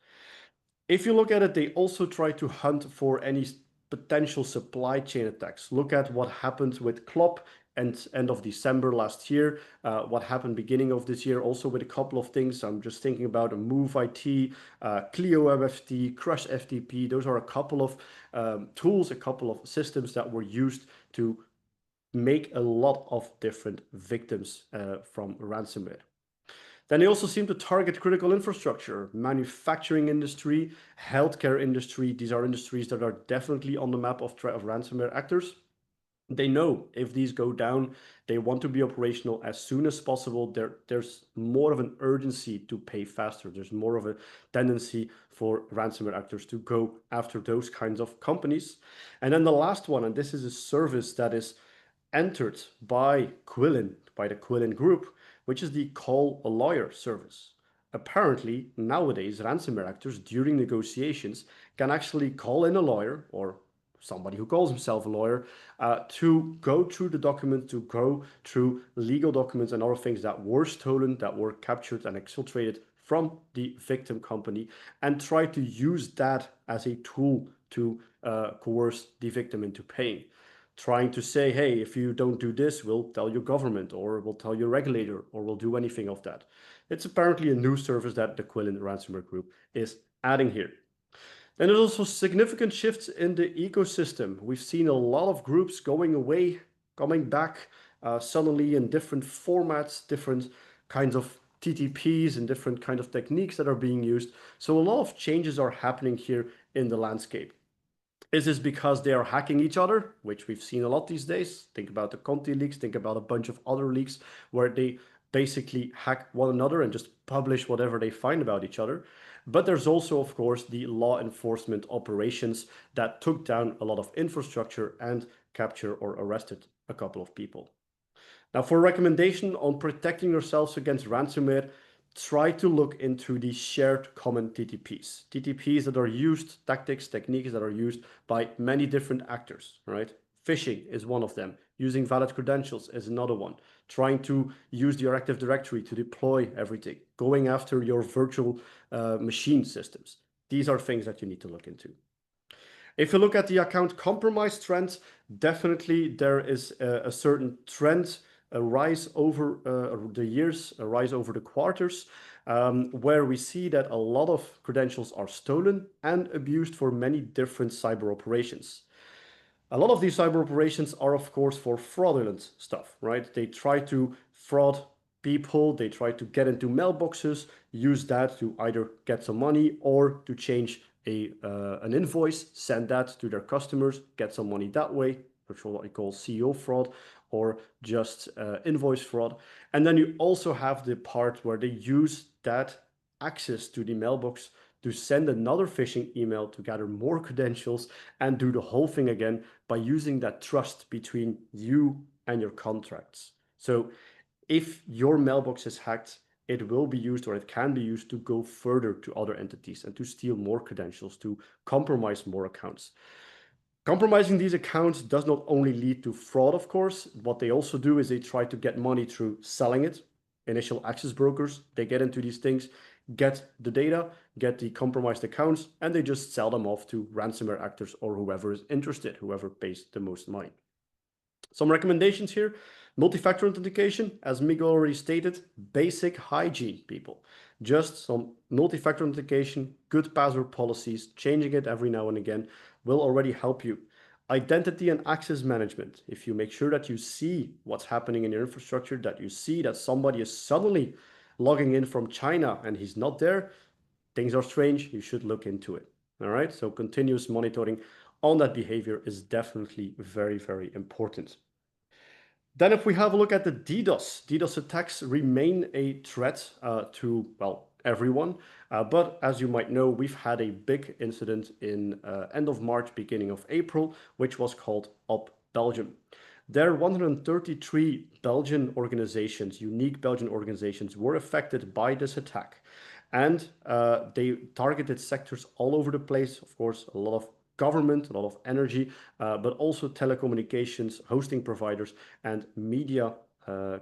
If you look at it, they also try to hunt for any potential supply chain attacks. Look at what happened with Klopp and end of December last year, what happened beginning of this year, also with a couple of things. I'm just thinking about a Move IT, Clio MFT, Crush FTP. Those are a couple of tools, a couple of systems that were used to make a lot of different victims from ransomware. Then they also seem to target critical infrastructure, manufacturing industry, healthcare industry. These are industries that are definitely on the map of ransomware actors. They know if these go down, they want to be operational as soon as possible. There's more of an urgency to pay faster. There's more of a tendency for ransomware actors to go after those kinds of companies. And then the last one, and this is a service that is entered by Quillin, by the Quillin group, which is the Call a Lawyer service. apparently nowadays ransomware actors during negotiations can actually call in a lawyer or somebody who calls himself a lawyer to go through the documents, to go through legal documents and other things that were stolen, that were captured and exfiltrated from the victim company, and try to use that as a tool to coerce the victim into paying. Trying to say, hey, if you don't do this, we'll tell your government or we'll tell your regulator or we'll do anything of that. It's apparently a new service that the Quillen ransomware group is adding here. And there's also significant shifts in the ecosystem. We've seen a lot of groups going away, coming back suddenly in different formats, different kinds of TTPs and different kind of techniques that are being used. So a lot of changes are happening here in the landscape. Is this because they are hacking each other, which we've seen a lot these days? Think about the Conti leaks, think about a bunch of other leaks where they basically hack one another and just publish whatever they find about each other. But there's also, of course, the law enforcement operations that took down a lot of infrastructure and captured or arrested a couple of people. Now, for a recommendation on protecting yourselves against ransomware, try to look into the shared common TTPs. TTPs that are used, tactics, techniques that are used by many different actors, right? Phishing is one of them. Using valid credentials is another one. Trying to use your Active Directory to deploy everything. Going after your virtual machine systems. These are things that you need to look into. If you look at the account compromise trends, definitely there is a certain trend, a rise over the years, a rise over the quarters, where we see that a lot of credentials are stolen and abused for many different cyber operations. A lot of these cyber operations are, of course, for fraudulent stuff, right? They try to fraud people, they try to get into mailboxes, use that to either get some money or to change an invoice, send that to their customers, get some money that way, which is what we call CEO fraud or just invoice fraud. And then you also have the part where they use that access to the mailbox to send another phishing email to gather more credentials and do the whole thing again by using that trust between you and your contracts. So if your mailbox is hacked, it will be used or it can be used to go further to other entities and to steal more credentials, to compromise more accounts. Compromising these accounts does not only lead to fraud, of course. What they also do is they try to get money through selling it. Initial access brokers, they get into these things, get the data, get the compromised accounts, and they just sell them off to ransomware actors or whoever is interested, whoever pays the most money. Some recommendations here. Multi-factor authentication, as Miguel already stated, basic hygiene, people. Just some multi-factor authentication, good password policies, changing it every now and again will already help you. Identity and access management. If you make sure that you see what's happening in your infrastructure, that you see that somebody is suddenly logging in from China and he's not there, things are strange, you should look into it. All right, so continuous monitoring on that behavior is definitely very, very important. Then if we have a look at the DDoS attacks remain a threat to, well, everyone. But as you might know, we've had a big incident in end of March, beginning of April, which was called Up Belgium. There, 133 Belgian organizations, unique Belgian organizations, were affected by this attack. And they targeted sectors all over the place. Of course, a lot of government, a lot of energy, but also telecommunications, hosting providers, and media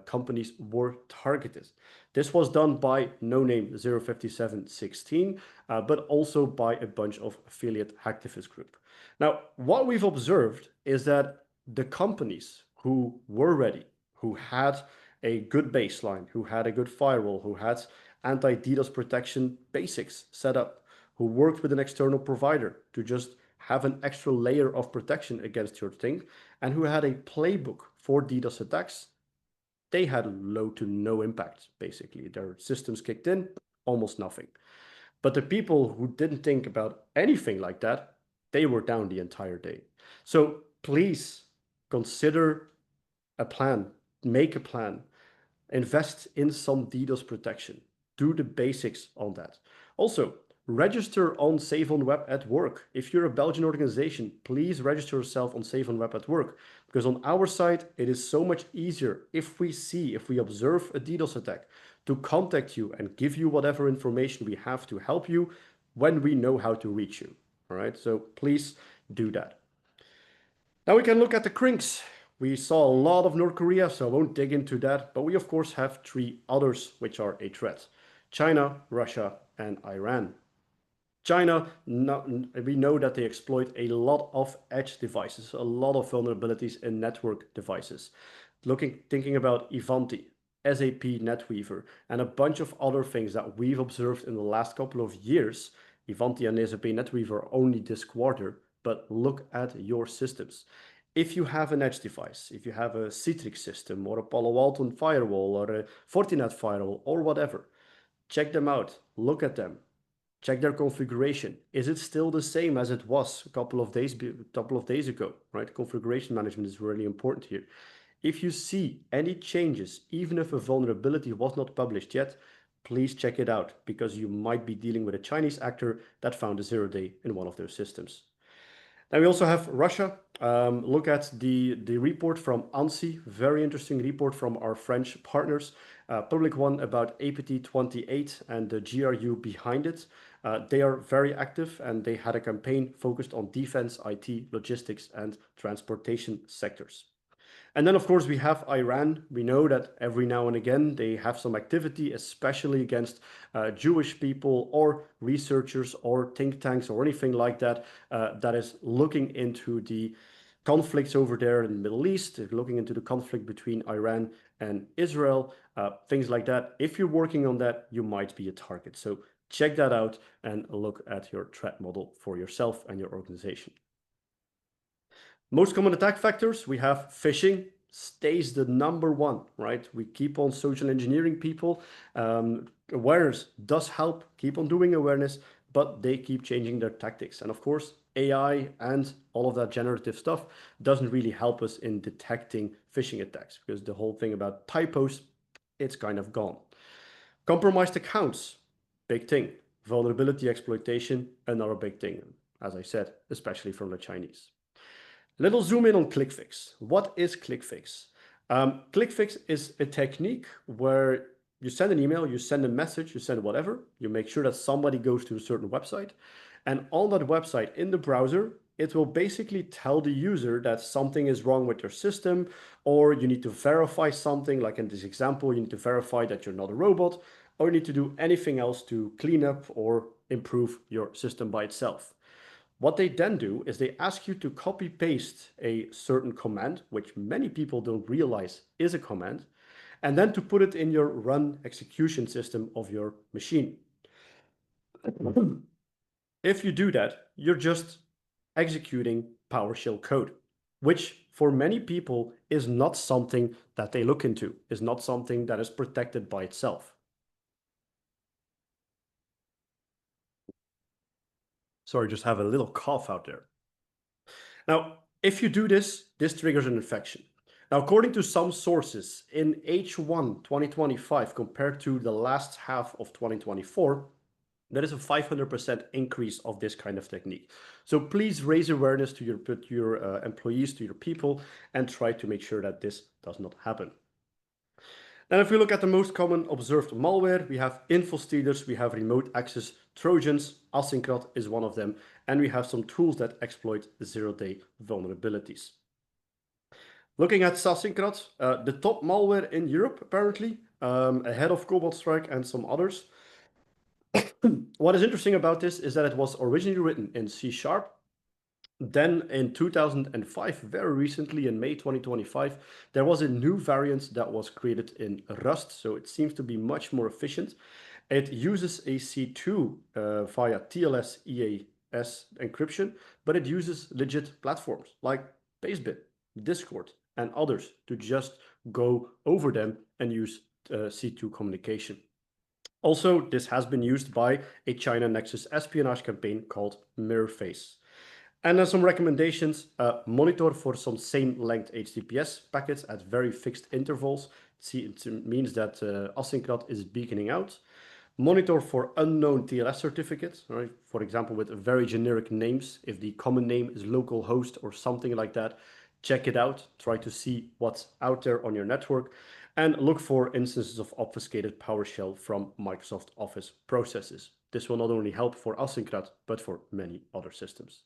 companies were targeted. This was done by no-name 05716, but also by a bunch of affiliate hacktivist group. Now, what we've observed is that the companies who were ready, who had a good baseline, who had a good firewall, who had anti-DDoS protection basics set up, who worked with an external provider to just have an extra layer of protection against your thing, and who had a playbook for DDoS attacks, they had low to no impact, basically. Their systems kicked in, almost nothing. But the people who didn't think about anything like that, they were down the entire day. So please consider a plan, make a plan, invest in some DDoS protection, do the basics on that. Also, register on Save on Web at Work. If you're a Belgian organization, please register yourself on Save on Web at Work, because on our side, it is so much easier if we observe a DDoS attack to contact you and give you whatever information we have to help you when we know how to reach you. All right, so please do that. Now we can look at the crinks. We saw a lot of North Korea, so I won't dig into that, but we of course have three others which are a threat: China, Russia, and Iran. China, we know that they exploit a lot of edge devices, a lot of vulnerabilities in network devices. Thinking about Ivanti, SAP NetWeaver, and a bunch of other things that we've observed in the last couple of years. Ivanti and SAP NetWeaver only this quarter, but look at your systems. If you have an edge device, if you have a Citrix system or a Palo Alto firewall or a Fortinet firewall or whatever, check them out, look at them. Check their configuration. Is it still the same as it was a couple of days ago, right? Configuration management is really important here. If you see any changes, even if a vulnerability was not published yet, please check it out, because you might be dealing with a Chinese actor that found a 0-day in one of their systems. Then we also have Russia. Look at the report from ANSI, very interesting report from our French partners, public one about APT28 and the GRU behind it. They are very active, and they had a campaign focused on defense, IT, logistics, and transportation sectors. And then, of course, we have Iran. We know that every now and again they have some activity, especially against Jewish people or researchers or think tanks or anything like that, that is looking into the conflicts over there in the Middle East, looking into the conflict between Iran and Israel, things like that. If you're working on that, you might be a target. So check that out and look at your threat model for yourself and your organization. Most common attack vectors, we have phishing, stays the number one, right? We keep on social engineering people. Awareness does help, keep on doing awareness, but they keep changing their tactics. And of course, AI and all of that generative stuff doesn't really help us in detecting phishing attacks, because the whole thing about typos, it's kind of gone. Compromised accounts, big thing. Vulnerability exploitation, another big thing, as I said, especially from the Chinese. Little zoom in on ClickFix. What is ClickFix? ClickFix is a technique where you send an email, you send a message, you send whatever, you make sure that somebody goes to a certain website, and on that website in the browser, it will basically tell the user that something is wrong with your system, or you need to verify something, like in this example, you need to verify that you're not a robot, or you need to do anything else to clean up or improve your system by itself. What they then do is they ask you to copy paste a certain command, which many people don't realize is a command, and then to put it in your run execution system of your machine. If you do that, you're just executing PowerShell code, which for many people is not something that they look into, is not something that is protected by itself. Sorry, just have a little cough out there. Now, if you do this, this triggers an infection. Now, according to some sources, in H1 2025 compared to the last half of 2024, there is a 500% increase of this kind of technique. So please raise awareness to your employees, to your people, and try to make sure that this does not happen. And if we look at the most common observed malware, we have info stealers, we have remote access Trojans, Asyncrot is one of them, and we have some tools that exploit 0-day vulnerabilities. Looking at Asyncrot, the top malware in Europe, apparently, ahead of Cobalt Strike and some others. What is interesting about this is that it was originally written in C#. Then in 2005, very recently in May 2025, there was a new variant that was created in Rust, so it seems to be much more efficient. It uses a C2 via TLS EAS encryption, but it uses legit platforms like Pastebin, Discord, and others to just go over them and use C2 communication. Also, this has been used by a China Nexus espionage campaign called Mirrorface. And then some recommendations: monitor for some same length HTTPS packets at very fixed intervals. It means that Asyncrot is beaconing out. Monitor for unknown TLS certificates, right? For example, with very generic names. If the common name is localhost or something like that, check it out. Try to see what's out there on your network. and look for instances of obfuscated PowerShell from Microsoft Office processes. This will not only help for Asynchrat, but for many other systems.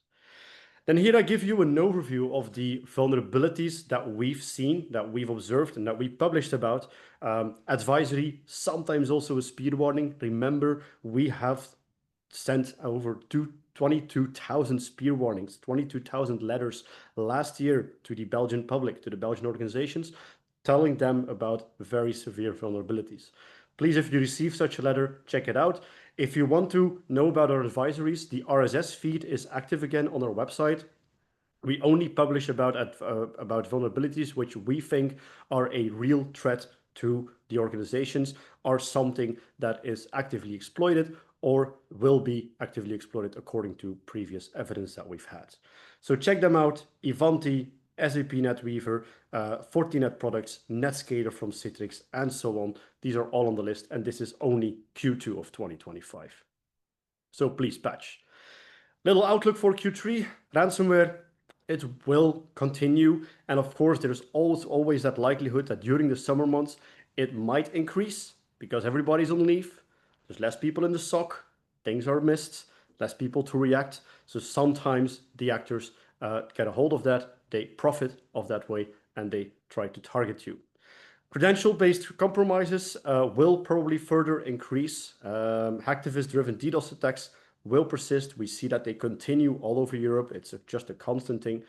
Then here I give you an overview of the vulnerabilities that we've seen, that we've observed, and that we published about. Advisory, sometimes also a speed warning. Remember, we have sent over 22,000 spear warnings, 22,000 letters last year to the Belgian public, to the Belgian organizations, telling them about very severe vulnerabilities. Please, if you receive such a letter, check it out. If you want to know about our advisories, the RSS feed is active again on our website. We only publish about vulnerabilities which we think are a real threat to the organizations, are something that is actively exploited or will be actively exploited according to previous evidence that we've had. So check them out: Ivanti, SAP NetWeaver, Fortinet products, Zscaler from Citrix, and so on. These are all on the list, and this is only Q2 of 2025. So please patch. Little outlook for Q3, ransomware, it will continue. And of course, there's always that likelihood that during the summer months, it might increase because everybody's on leave. There's less people in the SOC, things are missed, less people to react. So sometimes the actors get a hold of that, they profit of that way, and they try to target you. Credential-based compromises will probably further increase. Hacktivist-driven DDoS attacks will persist. We see that they continue all over Europe. It's just a constant thing.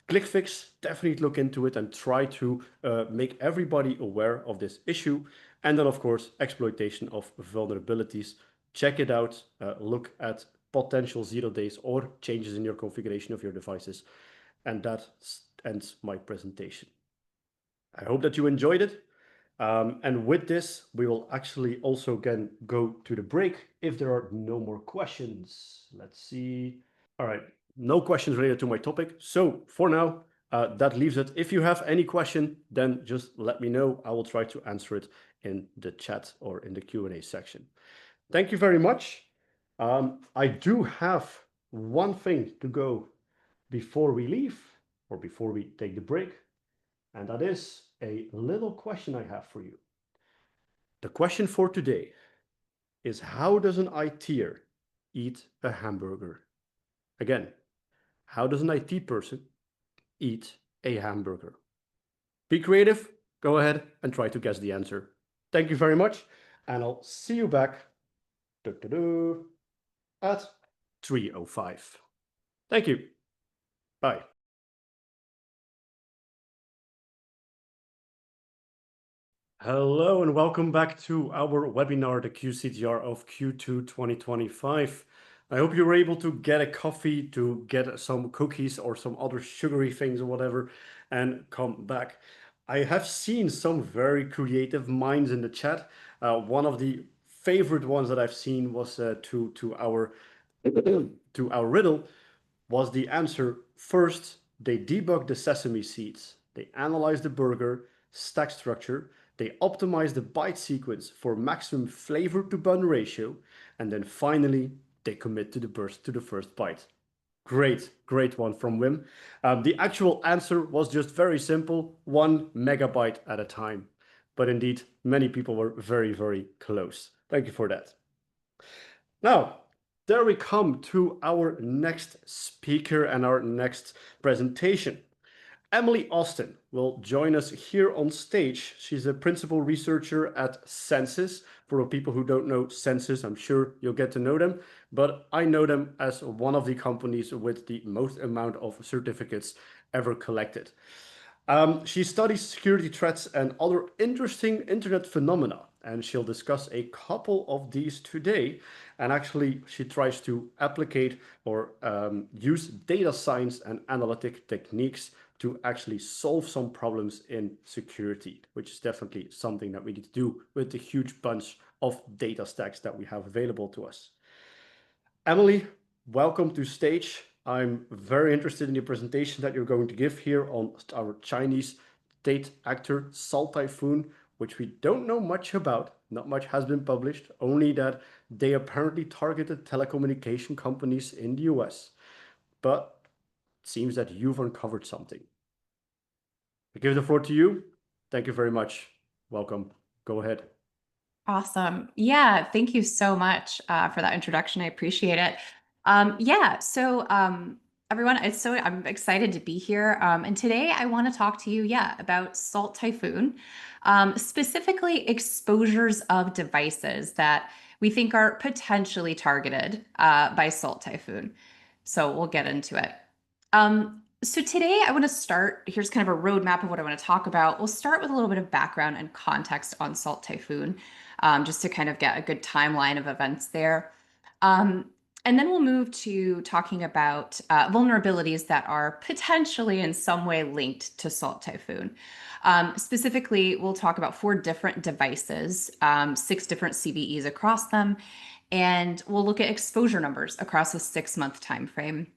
ClickFix, definitely look into it and try to make everybody aware of this issue. And then, of course, exploitation of vulnerabilities. Check it out. Look at potential 0 days or changes in your configuration of your devices. And that ends my presentation. I hope that you enjoyed it. And with this, we will actually also again go to the break if there are no more questions. Let's see. All right, no questions related to my topic. So for now, that leaves it. If you have any question, then just let me know. I will try to answer it in the chat or in the Q&A section. Thank you very much. I do have one thing to go before we leave or before we take the break. And that is a little question I have for you. The question for today is, how does an ITer eat a hamburger? Again, how does an IT person eat a hamburger? Be creative, go ahead and try to guess the answer. Thank you very much, and I'll see you back at 3:05. Thank you. Bye. Hello and welcome back to our webinar, the QCTR of Q2 2025. I hope you were able to get a coffee, to get some cookies or some other sugary things or whatever, and come back. I have seen some very creative minds in the chat. One of the favorite ones that I've seen was to our riddle was the answer: first, they debug the sesame seeds, they analyze the burger stack structure, they optimize the byte sequence for maximum flavor to bun ratio, and then finally they commit to the first byte. Great one from Wim. The actual answer was just very simple: 1 megabyte at a time. But indeed, many people were very close. Thank you for that. Now, there we come to our next speaker and our next presentation. Emily Austin will join us here on stage. She's a principal researcher at Census. For people who don't know Census, I'm sure you'll get to know them, but I know them as one of the companies with the most amount of certificates ever collected. She studies security threats and other interesting internet phenomena, and she'll discuss a couple of these today. And actually, she tries to applicate or use data science and analytic techniques to actually solve some problems in security, which is definitely something that we need to do with the huge bunch of data stacks that we have available to us. Emily, welcome to stage. I'm very interested in the presentation that you're going to give here on our Chinese state actor, Salt Typhoon, which we don't know much about. Not much has been published, only that they apparently targeted telecommunication companies in the US. But it seems that you've uncovered something. I give the floor to you. Thank you very much. welcome. Go ahead. Awesome. Yeah, thank you so much for that introduction. I appreciate it. Everyone, I'm excited to be here. And today I want to talk to you, about Salt Typhoon, specifically exposures of devices that we think are potentially targeted by Salt Typhoon. So we'll get into it. So today I want to start, here's kind of a roadmap of what I want to talk about. We'll start with a little bit of background and context on Salt Typhoon, just to kind of get a good timeline of events there. And then we'll move to talking about vulnerabilities that are potentially in some way linked to Salt Typhoon. Specifically, we'll talk about 4 different devices, 6 different CVEs across them, and we'll look at exposure numbers across a 6-month time frame,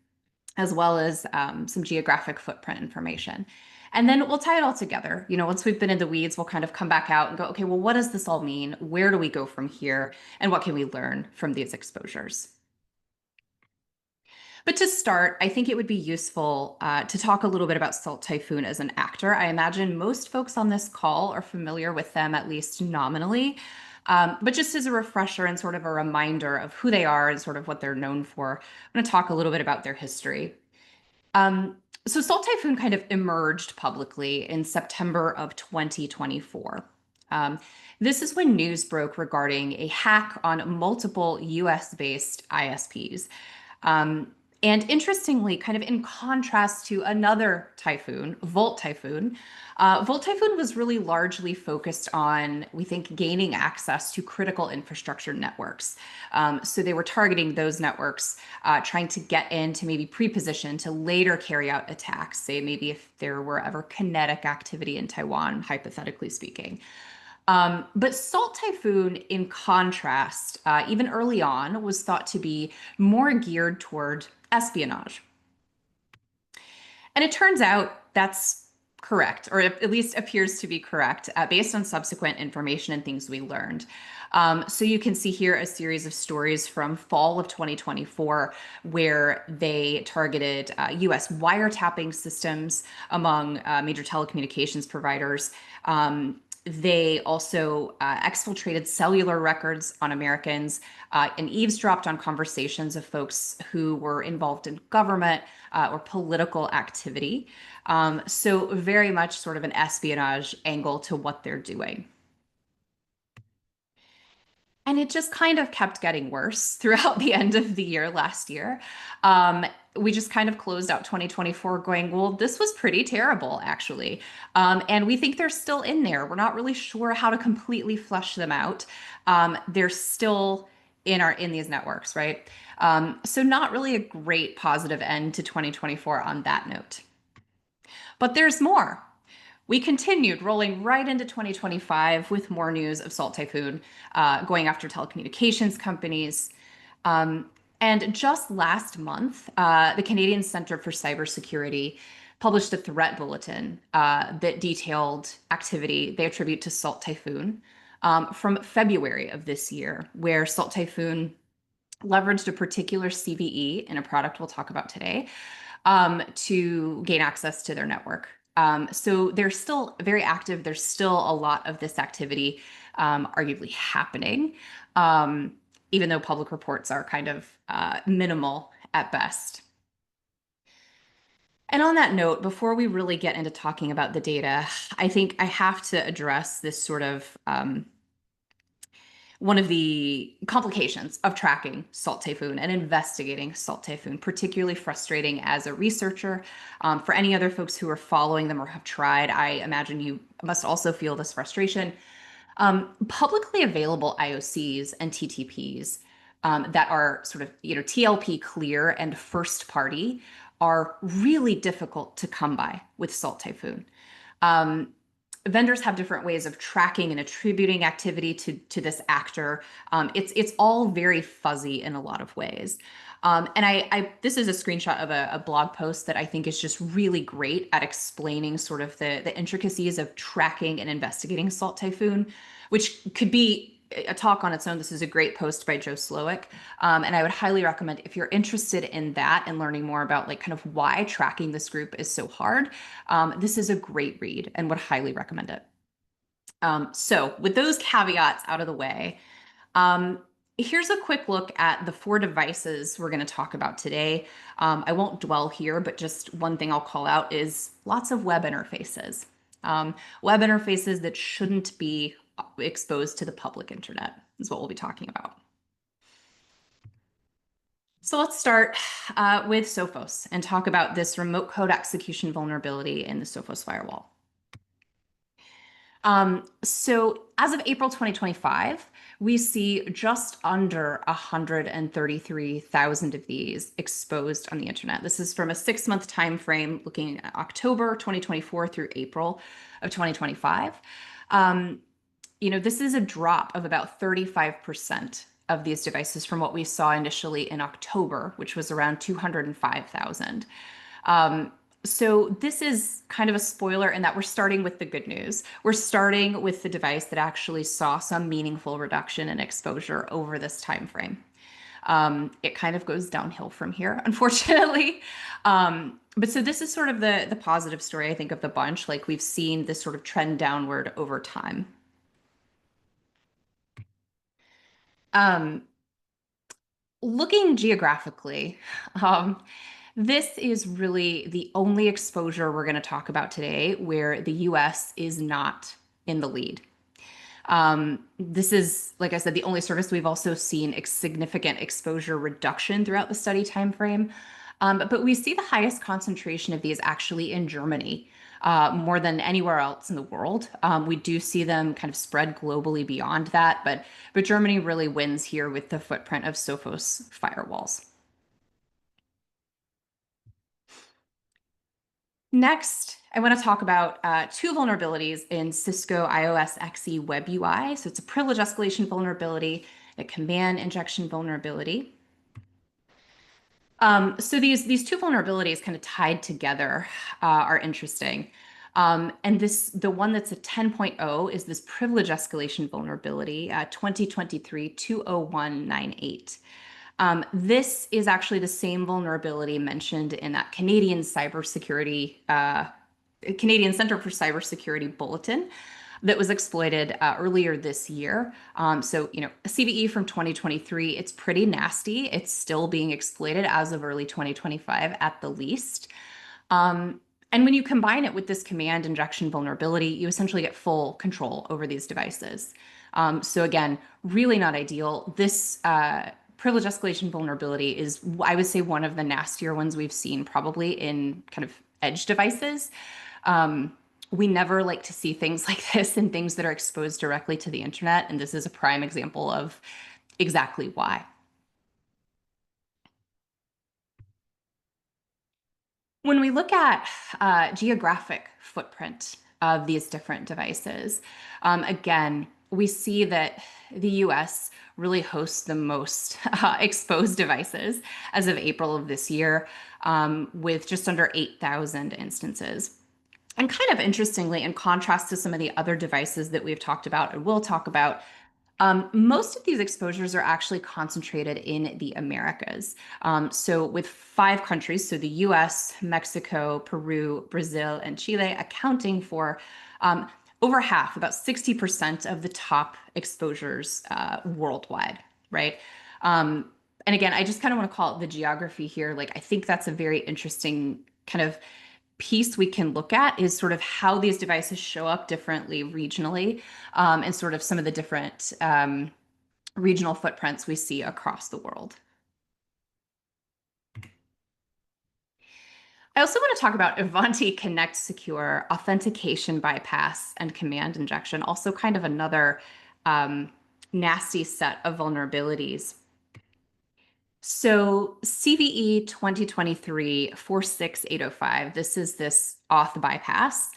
as well as some geographic footprint information. And then we'll tie it all together. Once we've been in the weeds, we'll kind of come back out and go, okay, well, what does this all mean? Where do we go from here? And what can we learn from these exposures? But to start, I think it would be useful to talk a little bit about Salt Typhoon as an actor. I imagine most folks on this call are familiar with them, at least nominally. But just as a refresher and sort of a reminder of who they are and sort of what they're known for, I'm going to talk a little bit about their history. So Salt Typhoon kind of emerged publicly in September of 2024. This is when news broke regarding a hack on multiple US-based ISPs. And interestingly, kind of in contrast to another typhoon, Volt Typhoon was really largely focused on, we think, gaining access to critical infrastructure networks. So they were targeting those networks, trying to get into maybe pre-position to later carry out attacks, say maybe if there were ever kinetic activity in Taiwan, hypothetically speaking. But Salt Typhoon, in contrast, even early on, was thought to be more geared toward espionage. And it turns out that's correct, or at least appears to be correct, based on subsequent information and things we learned. So you can see here a series of stories from fall of 2024 where they targeted US wiretapping systems among major telecommunications providers. They also exfiltrated cellular records on Americans and eavesdropped on conversations of folks who were involved in government or political activity. So very much sort of an espionage angle to what they're doing. And it just kind of kept getting worse throughout the end of the year last year. We just kind of closed out 2024 going, well, this was pretty terrible, actually. And we think they're still in there. We're not really sure how to completely flush them out. They're still in these networks, right? So not really a great positive end to 2024 on that note. But there's more. We continued rolling right into 2025 with more news of Salt Typhoon going after telecommunications companies. And just last month, the Canadian Centre for Cybersecurity published a threat bulletin that detailed activity they attribute to Salt Typhoon from February of this year, where Salt Typhoon leveraged a particular CVE in a product we'll talk about today to gain access to their network. So they're still very active. There's still a lot of this activity arguably happening, even though public reports are kind of minimal at best. And on that note, before we really get into talking about the data, I think I have to address this sort of one of the complications of tracking Salt Typhoon and investigating Salt Typhoon, particularly frustrating as a researcher. For any other folks who are following them or have tried, I imagine you must also feel this frustration. Publicly available IOCs and TTPs that are sort of TLP clear and first party are really difficult to come by with Salt Typhoon. Vendors have different ways of tracking and attributing activity to this actor. It's all very fuzzy in a lot of ways. And this is a screenshot of a blog post that I think is just really great at explaining sort of the intricacies of tracking and investigating Salt Typhoon, which could be a talk on its own. This is a great post by Joe Slowick. And I would highly recommend, if you're interested in that and learning more about like kind of why tracking this group is so hard, this is a great read and would highly recommend it. So with those caveats out of the way, here's a quick look at the 4 devices we're going to talk about today. I won't dwell here, but just one thing I'll call out is lots of web interfaces. Web interfaces that shouldn't be exposed to the public internet is what we'll be talking about. So let's start with Sophos and talk about this remote code execution vulnerability in the Sophos firewall. So as of April 2025, we see just under 133,000 of these exposed on the internet. This is from a 6-month time frame looking at October 2024 through April of 2025. This is a drop of about 35% of these devices from what we saw initially in October, which was around 205,000. So this is kind of a spoiler in that we're starting with the good news. We're starting with the device that actually saw some meaningful reduction in exposure over this time frame. It kind of goes downhill from here, unfortunately. But so this is sort of the positive story, I think, of the bunch. Like, we've seen this sort of trend downward over time. Looking geographically, this is really the only exposure we're going to talk about today where the US is not in the lead. This is, like I said, the only service. We've also seen a significant exposure reduction throughout the study timeframe. But we see the highest concentration of these actually in Germany, more than anywhere else in the world. We do see them kind of spread globally beyond that, but Germany really wins here with the footprint of Sophos firewalls. Next, I want to talk about 2 vulnerabilities in Cisco iOS XE Web UI. So it's a privilege escalation vulnerability, a command injection vulnerability. So these 2 vulnerabilities kind of tied together are interesting. And the one that's a 10.0 is this privilege escalation vulnerability, 2023-20198. This is actually the same vulnerability mentioned in that Canadian Cybersecurity, Canadian Center for Cybersecurity bulletin that was exploited earlier this year. So, a CVE from 2023, it's pretty nasty. It's still being exploited as of early 2025 at the least. And when you combine it with this command injection vulnerability, you essentially get full control over these devices. So again, really not ideal. This privilege escalation vulnerability is, I would say, one of the nastier ones we've seen probably in kind of edge devices. We never like to see things like this in things that are exposed directly to the internet, and this is a prime example of exactly why. When we look at geographic footprint of these different devices, again, we see that the US really hosts the most exposed devices as of April of this year, with just under 8,000 instances. And kind of interestingly, in contrast to some of the other devices that we've talked about and will talk about, most of these exposures are actually concentrated in the Americas. So with 5 countries, so the US, Mexico, Peru, Brazil, and Chile, accounting for over half, about 60% of the top exposures worldwide, right? And again, I just kind of want to call it the geography here. Like, I think that's a very interesting kind of piece we can look at, is sort of how these devices show up differently regionally, and sort of some of the different regional footprints we see across the world. I also want to talk about Ivanti Connect Secure, authentication bypass, and command injection, also kind of another nasty set of vulnerabilities. So CVE 2023-46805, this is this auth bypass,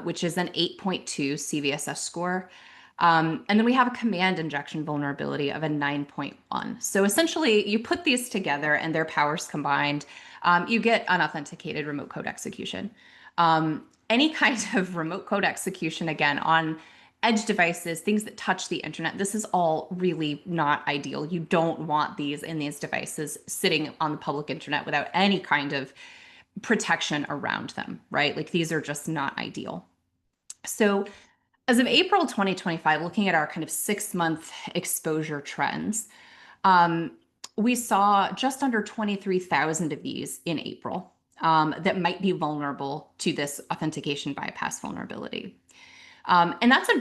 which is an 8.2 CVSS score. And then we have a command injection vulnerability of a 9.1. So essentially, you put these together and their powers combined, you get unauthenticated remote code execution. Any kind of remote code execution, again, on edge devices, things that touch the internet, this is all really not ideal. You don't want these in these devices sitting on the public internet without any kind of protection around them, right? Like, these are just not ideal. So As of April 2025, looking at our kind of 6-month exposure trends, we saw just under 23,000 of these in April that might be vulnerable to this authentication bypass vulnerability. And that's a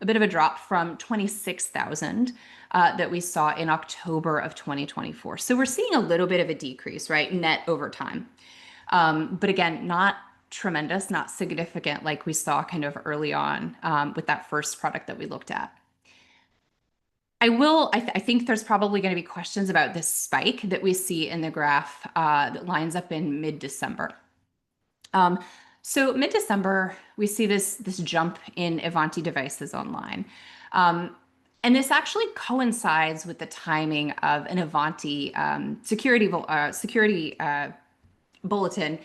bit of a drop from 26,000 that we saw in October of 2024. So we're seeing a little bit of a decrease, right, net over time. But again, not tremendous, not significant like we saw kind of early on with that first product that we looked at. I think there's probably going to be questions about this spike that we see in the graph that lines up in mid-December. So mid-December, we see this jump in Ivanti devices online. And this actually coincides with the timing of an Ivanti security bulletin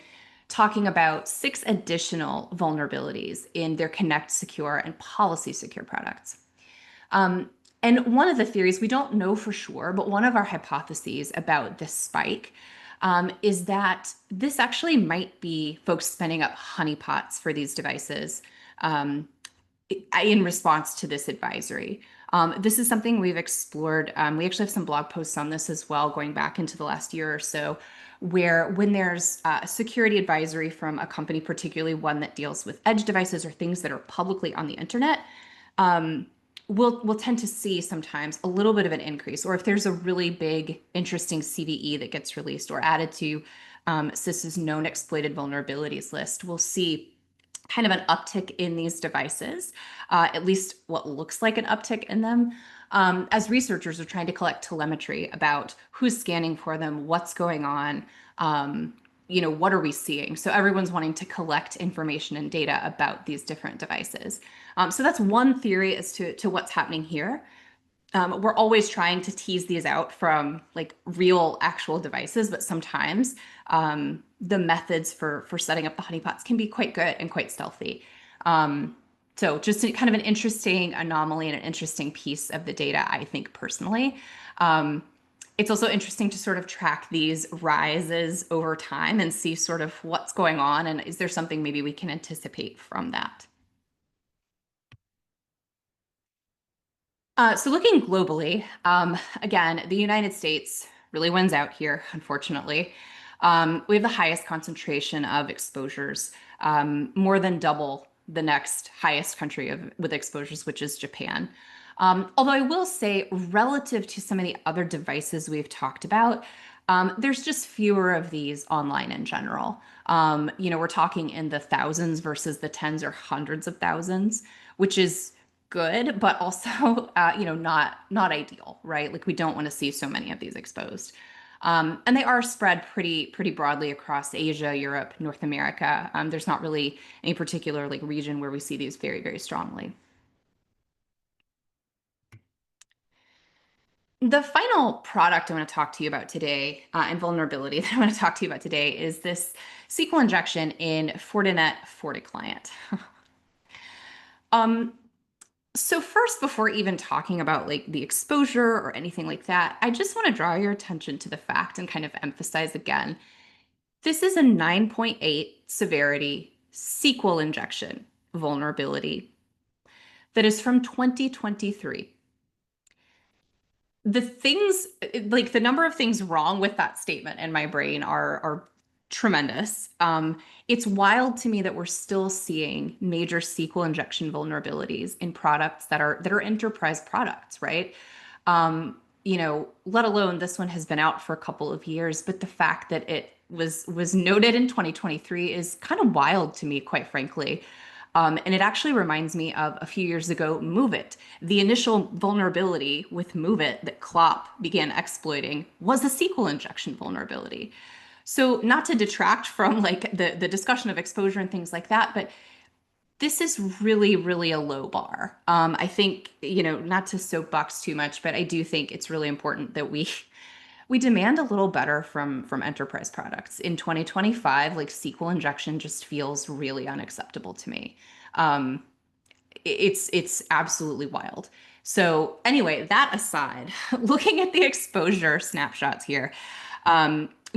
talking about 6 additional vulnerabilities in their Connect Secure and Policy Secure products. And one of the theories, we don't know for sure, but one of our hypotheses about this spike is that this actually might be folks spinning up honeypots for these devices in response to this advisory. This is something we've explored. We actually have some blog posts on this as well, going back into the last year or so, where when there's a security advisory from a company, particularly one that deals with edge devices or things that are publicly on the internet, we'll tend to see sometimes a little bit of an increase, or if there's a really big, interesting CVE that gets released or added to CIS's known exploited vulnerabilities list, we'll see kind of an uptick in these devices, at least what looks like an uptick in them, as researchers are trying to collect telemetry about who's scanning for them, what's going on, what are we seeing? So everyone's wanting to collect information and data about these different devices. So that's one theory as to what's happening here. We're always trying to tease these out from like real actual devices, but sometimes the methods for setting up the honeypots can be quite good and quite stealthy. So just kind of an interesting anomaly and an interesting piece of the data, I think personally. It's also interesting to sort of track these rises over time and see sort of what's going on, and is there something maybe we can anticipate from that. So looking globally, again, the United States really wins out here, unfortunately. We have the highest concentration of exposures, more than double the next highest country with exposures, which is Japan. Although I will say, relative to some of the other devices we've talked about, there's just fewer of these online in general. We're talking in the thousands versus the tens or hundreds of thousands, which is good, but also, not ideal, right? Like we don't want to see so many of these exposed. And they are spread pretty broadly across Asia, Europe, North America. There's not really any particular like region where we see these very, very strongly. The final product I want to talk to you about today, and vulnerability that I want to talk to you about today, is this SQL injection in Fortinet FortiClient. So first, before even talking about like the exposure or anything like that, I just want to draw your attention to the fact and kind of emphasize again, this is a 9.8 severity SQL injection vulnerability that is from 2023. The number of things wrong with that statement in my brain are tremendous. It's wild to me that we're still seeing major SQL injection vulnerabilities in products that are enterprise products, right? Let alone this one has been out for a couple of years, but the fact that it was noted in 2023 is kind of wild to me, quite frankly. And it actually reminds me of a few years ago, MoveIt. The initial vulnerability with MoveIt that Klopp began exploiting was a SQL injection vulnerability. So not to detract from like the discussion of exposure and things like that, but this is really, really a low bar. I think, not to soapbox too much, but I do think it's really important that we demand a little better from enterprise products. In 2025, like SQL injection just feels really unacceptable to me. It's absolutely wild. So anyway, that aside, looking at the exposure snapshots here,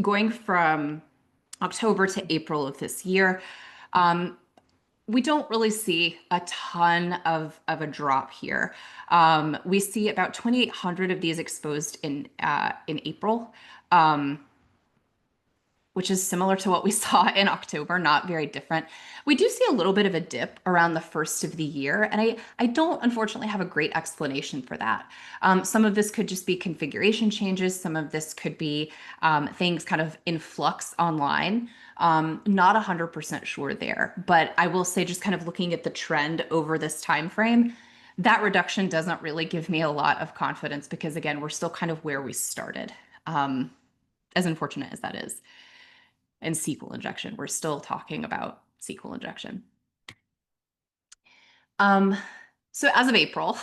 going from October to April of this year, we don't really see a ton of a drop here. We see about 2,800 of these exposed in April, which is similar to what we saw in October, not very different. We do see a little bit of a dip around the first of the year, and I don't unfortunately have a great explanation for that. Some of this could just be configuration changes. Some of this could be things kind of in flux online. Not 100% sure there, but I will say, just kind of looking at the trend over this time frame, that reduction doesn't really give me a lot of confidence, because again, we're still kind of where we started, as unfortunate as that is. And SQL injection, we're still talking about SQL injection. So as of April,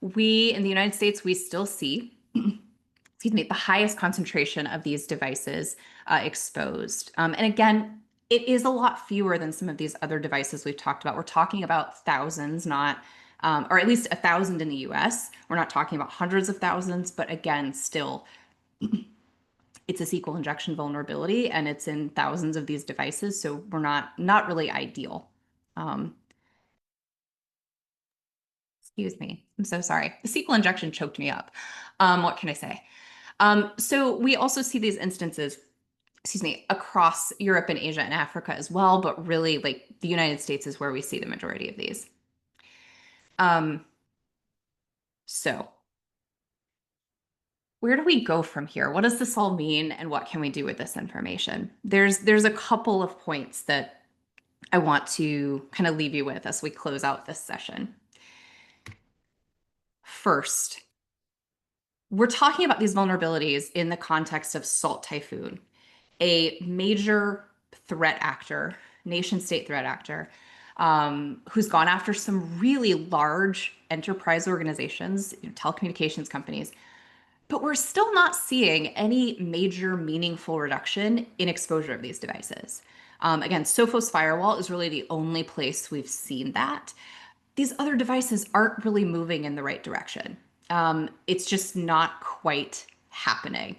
we in the United States, we still see, excuse me, the highest concentration of these devices exposed. And again, it is a lot fewer than some of these other devices we've talked about. We're talking about thousands, not, or at least 1,000 in the US. We're not talking about hundreds of thousands, but again, still, it's a SQL injection vulnerability, and it's in thousands of these devices, so we're not really ideal. Excuse me, I'm so sorry. The SQL injection choked me up. What can I say? So we also see these instances, excuse me, across Europe and Asia and Africa as well, but really, like, the United States is where we see the majority of these. So where do we go from here? What does this all mean, and what can we do with this information? There's a couple of points that I want to kind of leave you with as we close out this session. First, we're talking about these vulnerabilities in the context of Salt Typhoon, a major threat actor, nation state threat actor, who's gone after some really large enterprise organizations, telecommunications companies. But we're still not seeing any major meaningful reduction in exposure of these devices. Again, Sophos Firewall is really the only place we've seen that. These other devices aren't really moving in the right direction. It's just not quite happening,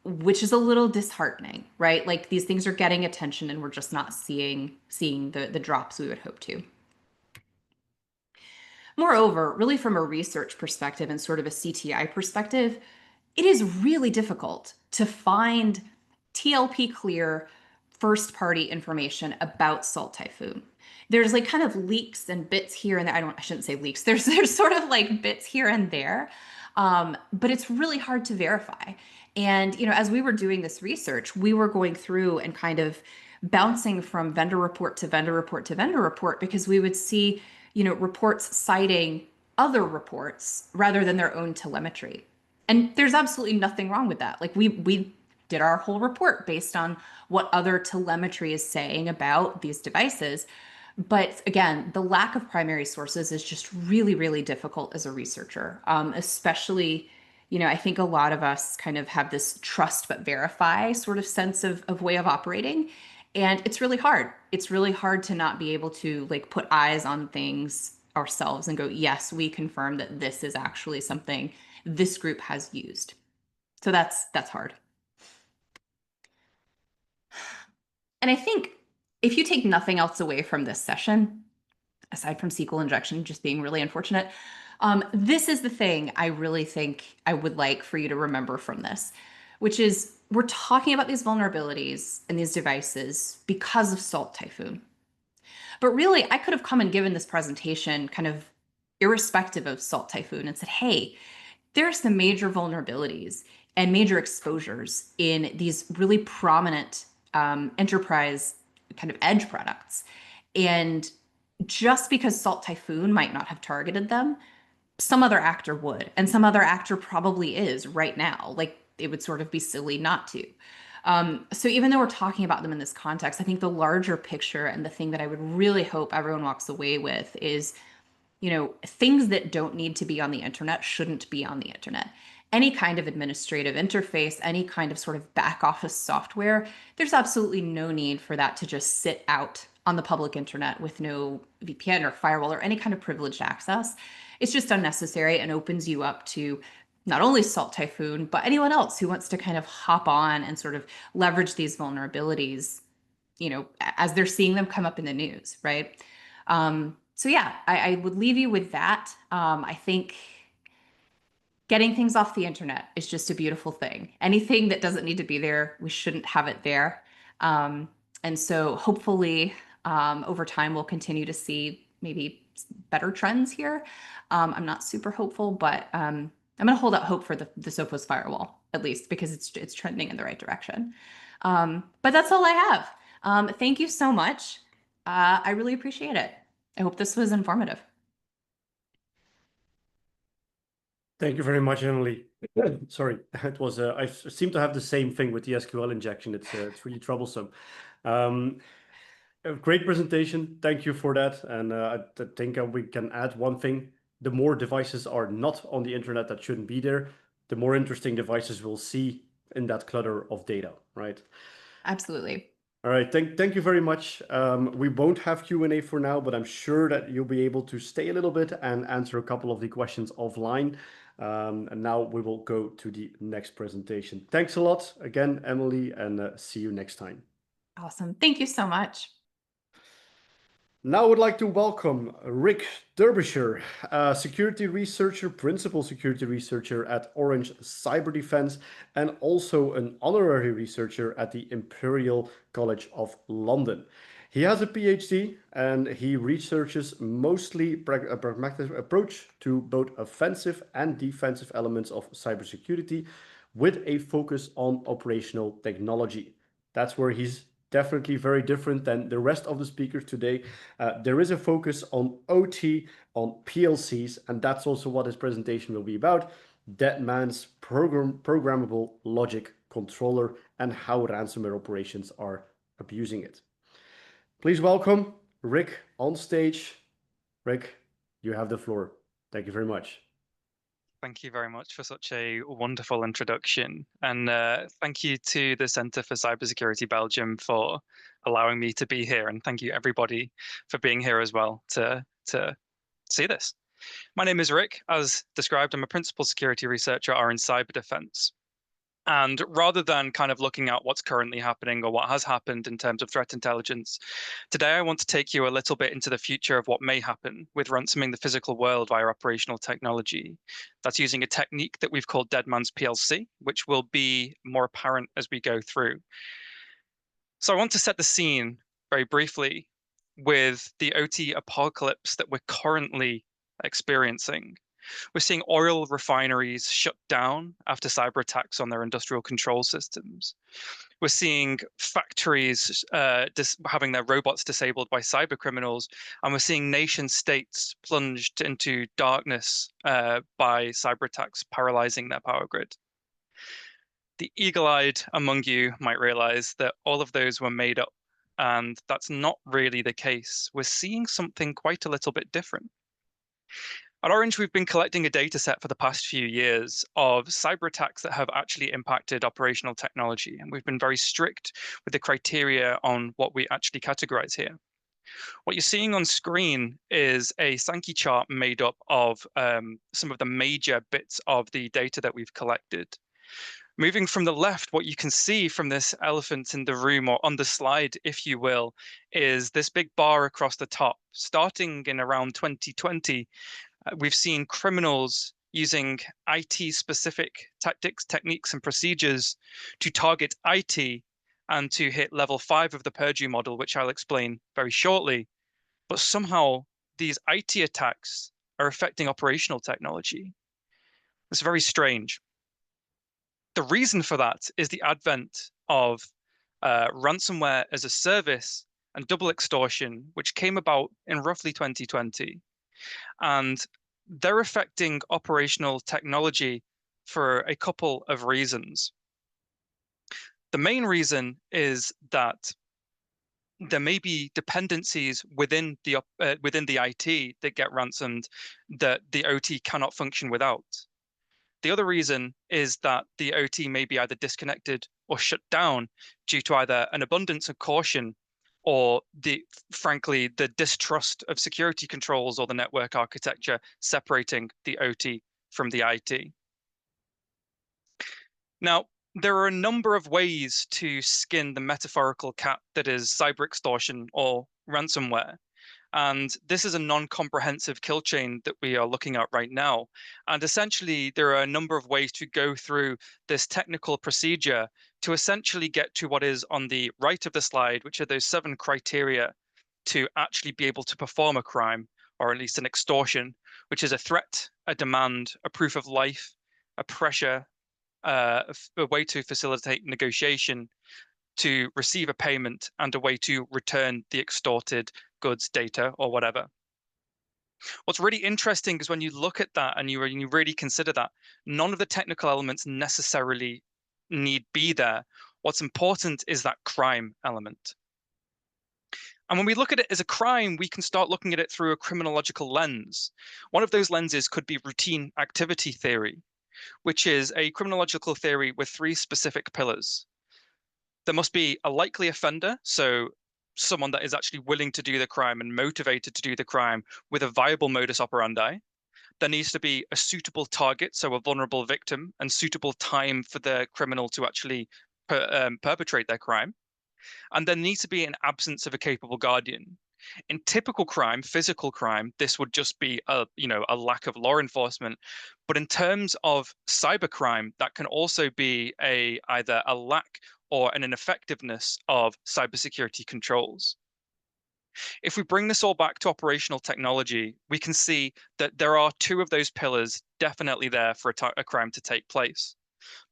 which is a little disheartening, right? Like, these things are getting attention, and we're just not seeing the drops we would hope to. Moreover, really from a research perspective and sort of a CTI perspective, it is really difficult to find TLP clear first-party information about Salt Typhoon. There's like kind of leaks and bits here and there. I shouldn't say leaks. There's sort of like bits here and there, but it's really hard to verify. And as we were doing this research, we were going through and kind of bouncing from vendor report to vendor report to vendor report, because we would see reports citing other reports rather than their own telemetry. And there's absolutely nothing wrong with that. Like, we did our whole report based on what other telemetry is saying about these devices. But again, the lack of primary sources is just really, really difficult as a researcher, especially, I think a lot of us kind of have this trust but verify sort of sense of way of operating. And it's really hard. It's really hard to not be able to like put eyes on things ourselves and go, yes, we confirm that this is actually something this group has used. So that's hard. And I think if you take nothing else away from this session, aside from SQL injection just being really unfortunate, this is the thing I really think I would like for you to remember from this, which is, we're talking about these vulnerabilities in these devices because of Salt Typhoon. But really, I could have come and given this presentation kind of irrespective of Salt Typhoon and said, hey, there are some major vulnerabilities and major exposures in these really prominent enterprise kind of edge products. And just because Salt Typhoon might not have targeted them, some other actor would, and some other actor probably is right now. Like, it would sort of be silly not to. So even though we're talking about them in this context, I think the larger picture and the thing that I would really hope everyone walks away with is, things that don't need to be on the internet shouldn't be on the internet. Any kind of administrative interface, any kind of sort of back office software, there's absolutely no need for that to just sit out on the public internet with no VPN or firewall or any kind of privileged access. It's just unnecessary and opens you up to not only Salt Typhoon, but anyone else who wants to kind of hop on and sort of leverage these vulnerabilities as they're seeing them come up in the news, right? So yeah, I would leave you with that. I think getting things off the internet is just a beautiful thing. Anything that doesn't need to be there, we shouldn't have it there. And so hopefully over time, we'll continue to see maybe better trends here. I'm not super hopeful, but I'm going to hold out hope for the Sophos firewall, at least, because it's trending in the right direction. But that's all I have. Thank you so much. I really appreciate it. I hope this was informative. Thank you very much, Emily. Sorry, it was. I seem to have the same thing with the SQL injection. It's really troublesome. A great presentation. Thank you for that. And I think we can add one thing. The more devices are not on the internet that shouldn't be there, the more interesting devices we'll see in that clutter of data, right? Absolutely. All right, thank you very much. We won't have Q&A for now, but I'm sure that you'll be able to stay a little bit and answer a couple of the questions offline. And now we will go to the next presentation. Thanks a lot again, Emily, and see you next time. Awesome. Thank you so much. Now I would like to welcome Rick Derbyshire, a security researcher, principal security researcher at Orange Cyber Defense, and also an honorary researcher at the Imperial College of London. He has a PhD and he researches mostly a pragmatic approach to both offensive and defensive elements of cybersecurity with a focus on operational technology. That's where he's definitely very different than the rest of the speakers today. There is a focus on OT, on PLCs, and that's also what his presentation will be about. Dead man's programmable logic controller and how ransomware operations are abusing it. Please welcome Rick on stage. Rick, you have the floor. Thank you very much. Thank you very much for such a wonderful introduction. And thank you to the Centre for Cybersecurity Belgium for allowing me to be here. And thank you everybody for being here as well to see this. My name is Rick. As described, I'm a principal security researcher at Orange Cyber Defense. And rather than kind of looking at what's currently happening or what has happened in terms of threat intelligence, today I want to take you a little bit into the future of what may happen with ransoming the physical world via operational technology. That's using a technique that we've called Dead Man's PLC, which will be more apparent as we go through. So I want to set the scene very briefly with the OT apocalypse that we're currently experiencing. We're seeing oil refineries shut down after cyber attacks on their industrial control systems. We're seeing factories having their robots disabled by cyber criminals, and we're seeing nation states plunged into darkness by cyber attacks, paralyzing their power grid. The eagle-eyed among you might realize that all of those were made up, and that's not really the case. We're seeing something quite a little bit different. At Orange, we've been collecting a data set for the past few years of cyber attacks that have actually impacted operational technology, and we've been very strict with the criteria on what we actually categorize here. What you're seeing on screen is a Sankey chart made up of some of the major bits of the data that we've collected. Moving from the left, what you can see from this elephant in the room, or on the slide, if you will, is this big bar across the top. Starting in around 2020, we've seen criminals using IT-specific tactics, techniques, and procedures to target IT and to hit level 5 of the Purdue model, which I'll explain very shortly. But somehow these IT attacks are affecting operational technology. It's very strange. The reason for that is the advent of ransomware as a service and double extortion, which came about in roughly 2020. And they're affecting operational technology for a couple of reasons. The main reason is that there may be dependencies within the IT that get ransomed that the OT cannot function without. The other reason is that the OT may be either disconnected or shut down due to either an abundance of caution or frankly, the distrust of security controls or the network architecture separating the OT from the IT. Now, there are a number of ways to skin the metaphorical cat that is cyber extortion or ransomware. And this is a non-comprehensive kill chain that we are looking at right now. And essentially, there are a number of ways to go through this technical procedure to essentially get to what is on the right of the slide, which are those 7 criteria to actually be able to perform a crime, or at least an extortion, which is a threat, a demand, a proof of life, a pressure, a way to facilitate negotiation, to receive a payment, and a way to return the extorted goods, data, or whatever. What's really interesting is when you look at that and you really consider that, none of the technical elements necessarily need be there. What's important is that crime element. And when we look at it as a crime, we can start looking at it through a criminological lens. One of those lenses could be routine activity theory, which is a criminological theory with 3 specific pillars. There must be a likely offender, so someone that is actually willing to do the crime and motivated to do the crime with a viable modus operandi. There needs to be a suitable target, so a vulnerable victim, and suitable time for the criminal to actually perpetrate their crime. And there needs to be an absence of a capable guardian. In typical crime, physical crime, this would just be a lack of law enforcement. But in terms of cybercrime, that can also be either a lack or an ineffectiveness of cybersecurity controls. If we bring this all back to operational technology, we can see that there are 2 of those pillars definitely there for a crime to take place.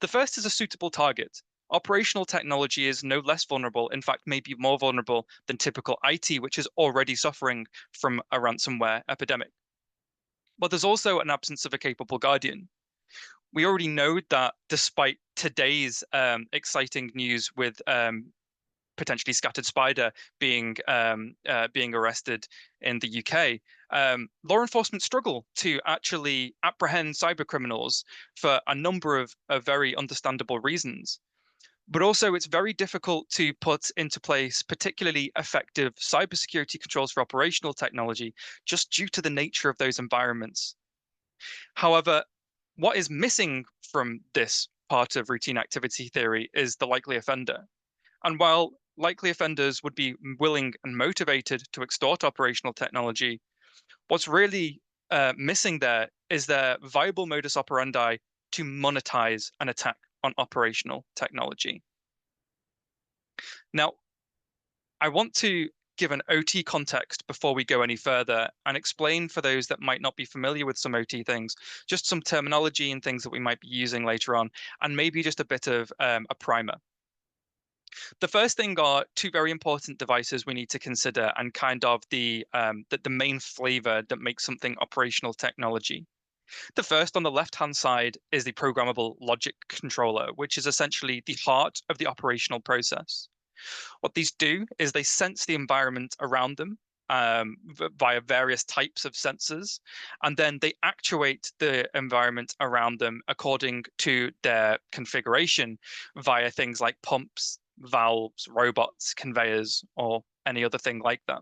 The first is a suitable target. Operational technology is no less vulnerable, in fact, maybe more vulnerable than typical IT, which is already suffering from a ransomware epidemic. But there's also an absence of a capable guardian. We already know that despite today's exciting news with potentially Scattered Spider being arrested in the UK, law enforcement struggle to actually apprehend cyber criminals for a number of very understandable reasons. But also, it's very difficult to put into place particularly effective cybersecurity controls for operational technology, just due to the nature of those environments. However, what is missing from this part of routine activity theory is the likely offender. And while likely offenders would be willing and motivated to extort operational technology, what's really missing there is their viable modus operandi to monetize an attack on operational technology. Now, I want to give an OT context before we go any further and explain for those that might not be familiar with some OT things, just some terminology and things that we might be using later on, and maybe just a bit of a primer. The first thing are 2 very important devices we need to consider, and kind of the main flavor that makes something operational technology. The first on the left-hand side is the programmable logic controller, which is essentially the heart of the operational process. What these do is they sense the environment around them via various types of sensors, and then they actuate the environment around them according to their configuration via things like pumps, valves, robots, conveyors, or any other thing like that.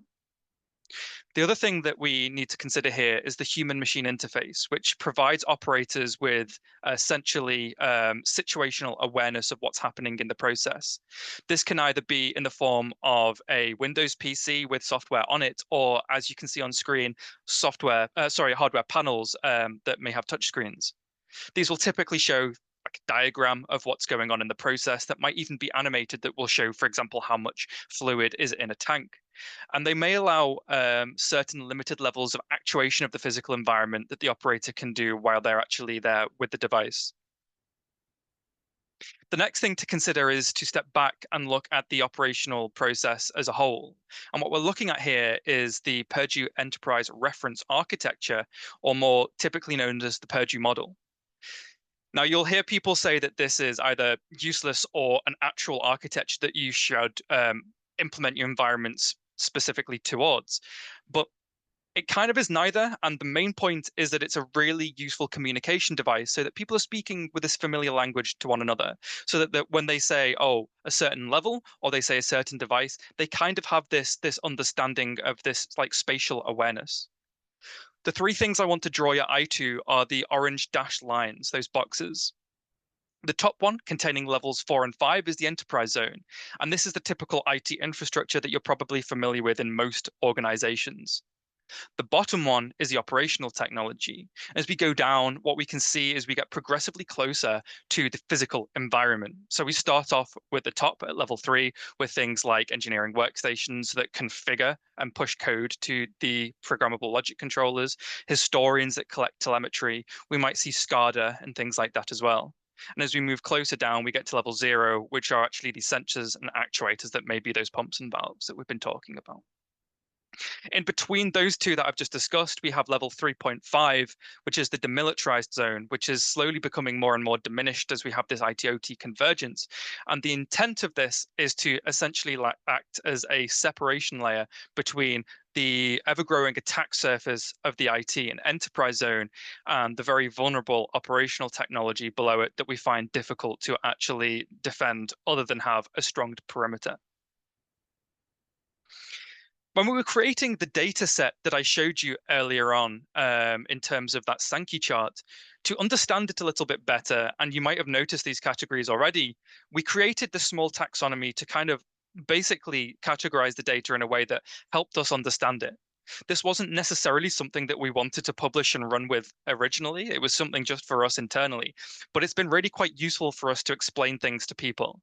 The other thing that we need to consider here is the human-machine interface, which provides operators with essentially situational awareness of what's happening in the process. This can either be in the form of a Windows PC with software on it, or as you can see on screen, hardware panels that may have touchscreens. These will typically show like a diagram of what's going on in the process that might even be animated, that will show, for example, how much fluid is in a tank. And they may allow certain limited levels of actuation of the physical environment that the operator can do while they're actually there with the device. The next thing to consider is to step back and look at the operational process as a whole. And what we're looking at here is the Purdue Enterprise Reference Architecture, or more typically known as the Purdue model. Now, you'll hear people say that this is either useless or an actual architecture that you should implement your environments specifically towards. But it kind of is neither. And the main point is that it's a really useful communication device, so that people are speaking with this familiar language to one another, so that when they say, oh, a certain level, or they say a certain device, they kind of have this understanding of this like spatial awareness. The 3 things I want to draw your eye to are the orange dashed lines, those boxes. The top one, containing levels 4 and 5, is the enterprise zone. And this is the typical IT infrastructure that you're probably familiar with in most organizations. The bottom one is the operational technology. As we go down, what we can see is we get progressively closer to the physical environment. So we start off with the top at level 3 with things like engineering workstations that configure and push code to the programmable logic controllers, historians that collect telemetry. We might see SCADA and things like that as well. And as we move closer down, we get to level 0, which are actually the sensors and actuators that may be those pumps and valves that we've been talking about. In between those two that I've just discussed, we have level 3.5, which is the demilitarized zone, which is slowly becoming more and more diminished as we have this IT-OT convergence. And the intent of this is to essentially act as a separation layer between the ever-growing attack surface of the IT and enterprise zone and the very vulnerable operational technology below it that we find difficult to actually defend other than have a strong perimeter. When we were creating the data set that I showed you earlier on in terms of that Sankey chart, to understand it a little bit better, and you might have noticed these categories already, we created the small taxonomy to kind of basically categorize the data in a way that helped us understand it. This wasn't necessarily something that we wanted to publish and run with originally. It was something just for us internally, but it's been really quite useful for us to explain things to people.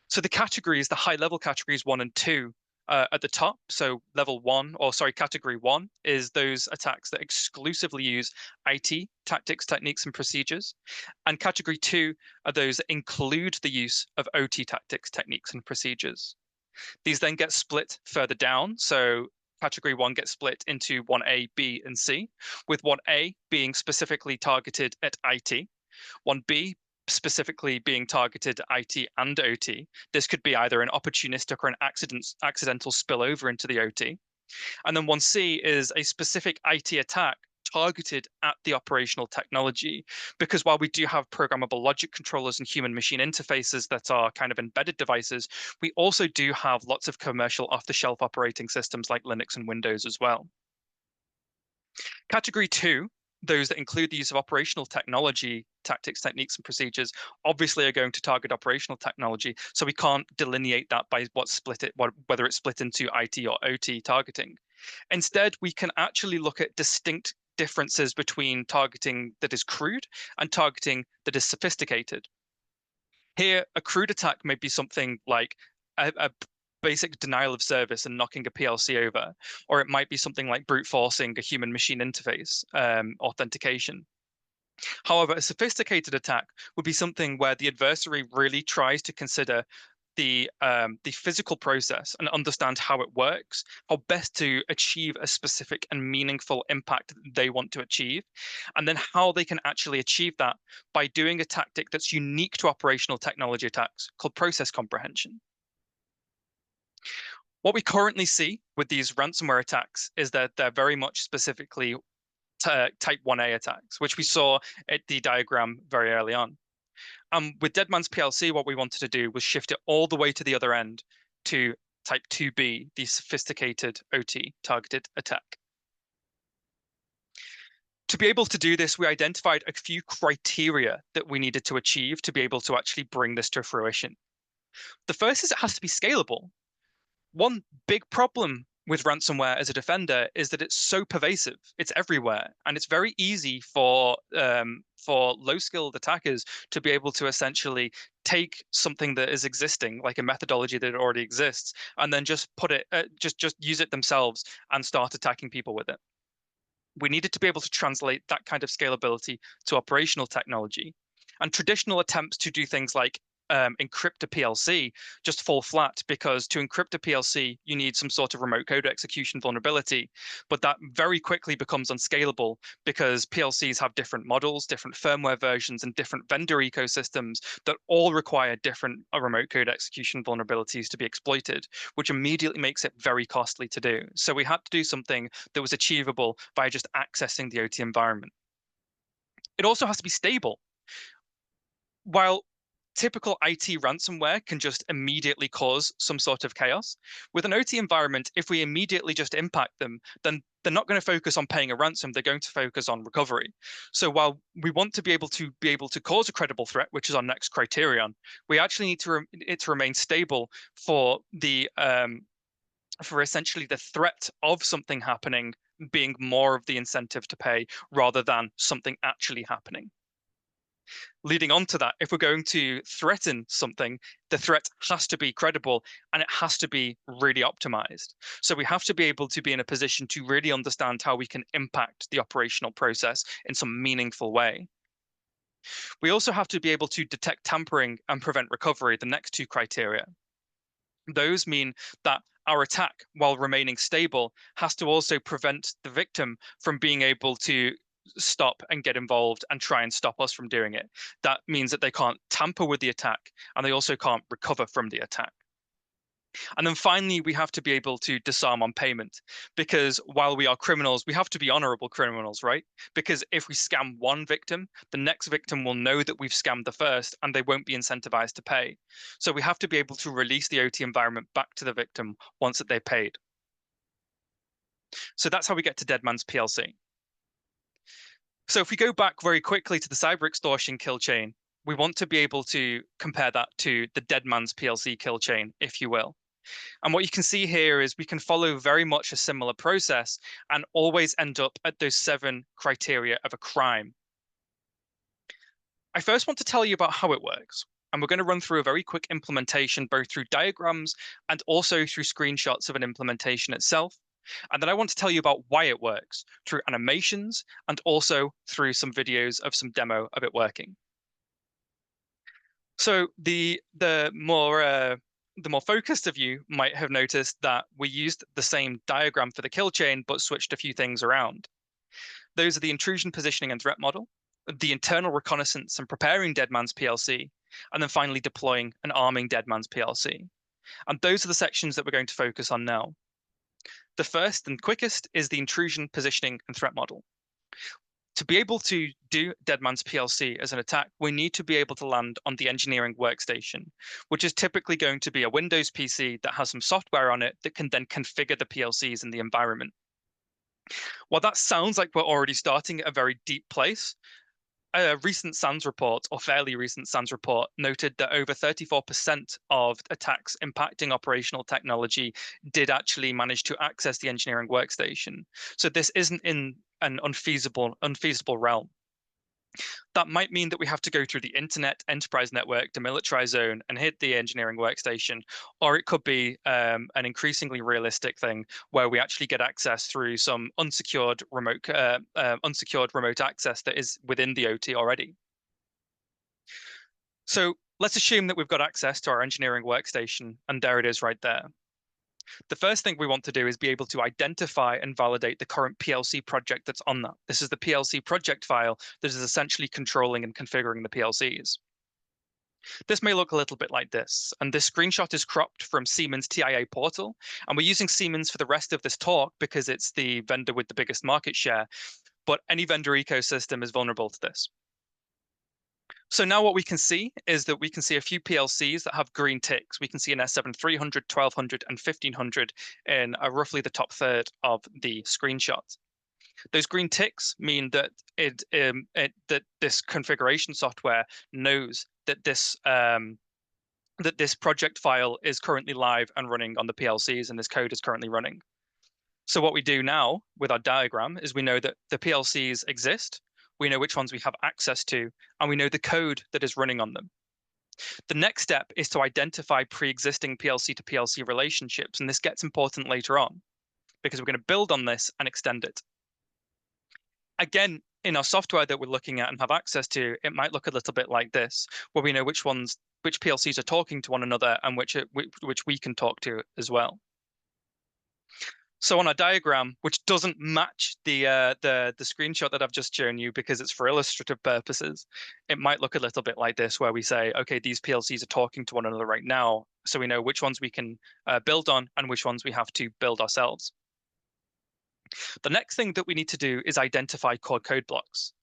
So the categories, the high level categories 1 and 2, at the top, so level 1, or sorry, category 1 is those attacks that exclusively use IT tactics, techniques, and procedures. And category 2 are those that include the use of OT tactics, techniques, and procedures. These then get split further down. So category 1 gets split into 1A, B, and C, with 1A being specifically targeted at IT, 1B specifically being targeted at IT and OT. This could be either an opportunistic or an accidental spillover into the OT. And then 1C is a specific IT attack targeted at the operational technology, because while we do have programmable logic controllers and human machine interfaces that are kind of embedded devices, we also do have lots of commercial off-the-shelf operating systems like Linux and Windows as well. Category 2, those that include the use of operational technology, tactics, techniques, and procedures, obviously are going to target operational technology. So we can't delineate that by whether it's split into IT or OT targeting. Instead, we can actually look at distinct differences between targeting that is crude and targeting that is sophisticated. Here, a crude attack may be something like a basic denial of service and knocking a PLC over, or it might be something like brute forcing a human machine interface authentication. However, a sophisticated attack would be something where the adversary really tries to consider the physical process and understand how it works, how best to achieve a specific and meaningful impact that they want to achieve, and then how they can actually achieve that by doing a tactic that's unique to operational technology attacks called process comprehension. What we currently see with these ransomware attacks is that they're very much specifically type 1A attacks, which we saw at the diagram very early on. With Deadman's PLC, what we wanted to do was shift it all the way to the other end to type 2B, the sophisticated OT targeted attack. To be able to do this, we identified a few criteria that we needed to achieve to be able to actually bring this to fruition. The first is it has to be scalable. One big problem with ransomware as a defender is that it's so pervasive, it's everywhere, and it's very easy for low-skilled attackers to be able to essentially take something that is existing, like a methodology that already exists, and then just put it, just use it themselves and start attacking people with it. We needed to be able to translate that kind of scalability to operational technology, and traditional attempts to do things like encrypt a PLC just fall flat, because to encrypt a PLC, you need some sort of remote code execution vulnerability. But that very quickly becomes unscalable because PLCs have different models, different firmware versions, and different vendor ecosystems that all require different remote code execution vulnerabilities to be exploited, which immediately makes it very costly to do. So we had to do something that was achievable by just accessing the OT environment. It also has to be stable. While typical IT ransomware can just immediately cause some sort of chaos. With an OT environment, if we immediately just impact them, then they're not going to focus on paying a ransom. They're going to focus on recovery. So while we want to be able to cause a credible threat, which is our next criterion, we actually need it to remain stable for the for essentially the threat of something happening being more of the incentive to pay rather than something actually happening. Leading on to that, if we're going to threaten something, the threat has to be credible and it has to be really optimized. So we have to be able to be in a position to really understand how we can impact the operational process in some meaningful way. We also have to be able to detect tampering and prevent recovery, the next two criteria. Those mean that our attack, while remaining stable, has to also prevent the victim from being able to stop and get involved and try and stop us from doing it. That means that they can't tamper with the attack and they also can't recover from the attack. And then finally, we have to be able to disarm on payment, because while we are criminals, we have to be honorable criminals, right? Because if we scam one victim, the next victim will know that we've scammed the first and they won't be incentivized to pay. So we have to be able to release the OT environment back to the victim once that they've paid. So that's how we get to Dead Man's PLC. So if we go back very quickly to the cyber extortion kill chain, we want to be able to compare that to the Dead Man's PLC kill chain, if you will. And what you can see here is we can follow very much a similar process and always end up at those 7 criteria of a crime. I first want to tell you about how it works. And we're going to run through a very quick implementation, both through diagrams and also through screenshots of an implementation itself. And then I want to tell you about why it works through animations and also through some videos of some demo of it working. So the more focused of you might have noticed that we used the same diagram for the kill chain, but switched a few things around. Those are the intrusion, positioning, and threat model, the internal reconnaissance and preparing Dead Man's PLC, and then finally deploying and arming Dead Man's PLC. And those are the sections that we're going to focus on now. The first and quickest is the intrusion, positioning, and threat model. To be able to do Dead Man's PLC as an attack, we need to be able to land on the engineering workstation, which is typically going to be a Windows PC that has some software on it that can then configure the PLCs in the environment. While that sounds like we're already starting at a very deep place, a recent SANS report, or fairly recent SANS report, noted that over 34% of attacks impacting operational technology did actually manage to access the engineering workstation. So this isn't in an unfeasible realm. That might mean that we have to go through the internet, enterprise network, demilitarized zone, and hit the engineering workstation. Or it could be an increasingly realistic thing where we actually get access through some unsecured remote access that is within the OT already. So let's assume that we've got access to our engineering workstation, and there it is right there. The first thing we want to do is be able to identify and validate the current PLC project that's on that. This is the PLC project file that is essentially controlling and configuring the PLCs. This may look a little bit like this, and this screenshot is cropped from Siemens TIA portal, and we're using Siemens for the rest of this talk because it's the vendor with the biggest market share, but any vendor ecosystem is vulnerable to this. So now what we can see is that we can see a few PLCs that have green ticks. We can see an S7 300, 1200, and 1500 in roughly the top third of the screenshot. Those green ticks mean that that this configuration software knows that this project file is currently live and running on the PLCs, and this code is currently running. So what we do now with our diagram is we know that the PLCs exist. We know which ones we have access to, and we know the code that is running on them. The next step is to identify pre-existing PLC to PLC relationships, and this gets important later on because we're going to build on this and extend it. Again, in our software that we're looking at and have access to, it might look a little bit like this, where we know which PLCs are talking to one another and which we can talk to as well. So on our diagram, which doesn't match the screenshot that I've just shown you because it's for illustrative purposes, it might look a little bit like this, where we say, okay, these PLCs are talking to one another right now, so we know which ones we can build on and which ones we have to build ourselves. The next thing that we need to do is identify core code blocks.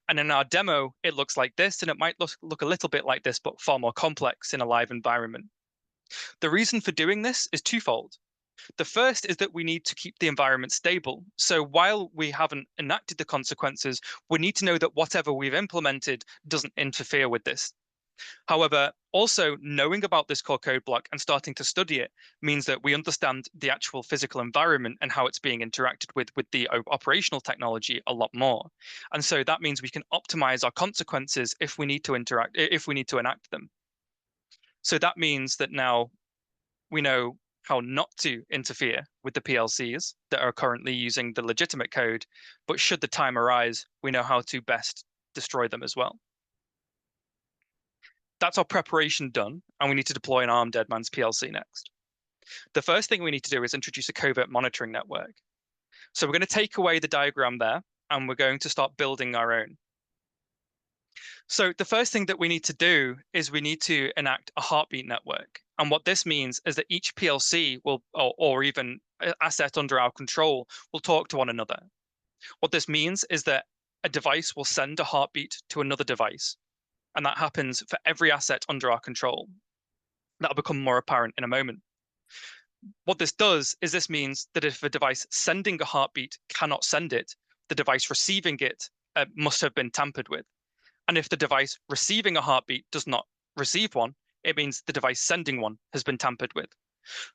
And in our demo, it looks like this, and it might look a little bit like this, but far more complex in a live environment. The reason for doing this is twofold. The first is that we need to keep the environment stable. So while we haven't enacted the consequences, we need to know that whatever we've implemented doesn't interfere with this. However, also knowing about this core code block and starting to study it means that we understand the actual physical environment and how it's being interacted with the operational technology a lot more. And so that means we can optimize our consequences if we need to enact them. So that means that now we know how not to interfere with the PLCs that are currently using the legitimate code, but should the time arise, we know how to best destroy them as well. That's our preparation done, and we need to deploy an ARM Deadman's PLC next. The first thing we need to do is introduce a covert monitoring network. So we're going to take away the diagram there, and we're going to start building our own. So the first thing that we need to do is we need to enact a heartbeat network. And what this means is that each PLC will, or even asset under our control, will talk to one another. What this means is that a device will send a heartbeat to another device. And that happens for every asset under our control. That'll become more apparent in a moment. What this does is this means that if a device sending a heartbeat cannot send it, the device receiving it must have been tampered with. And if the device receiving a heartbeat does not receive one, it means the device sending one has been tampered with.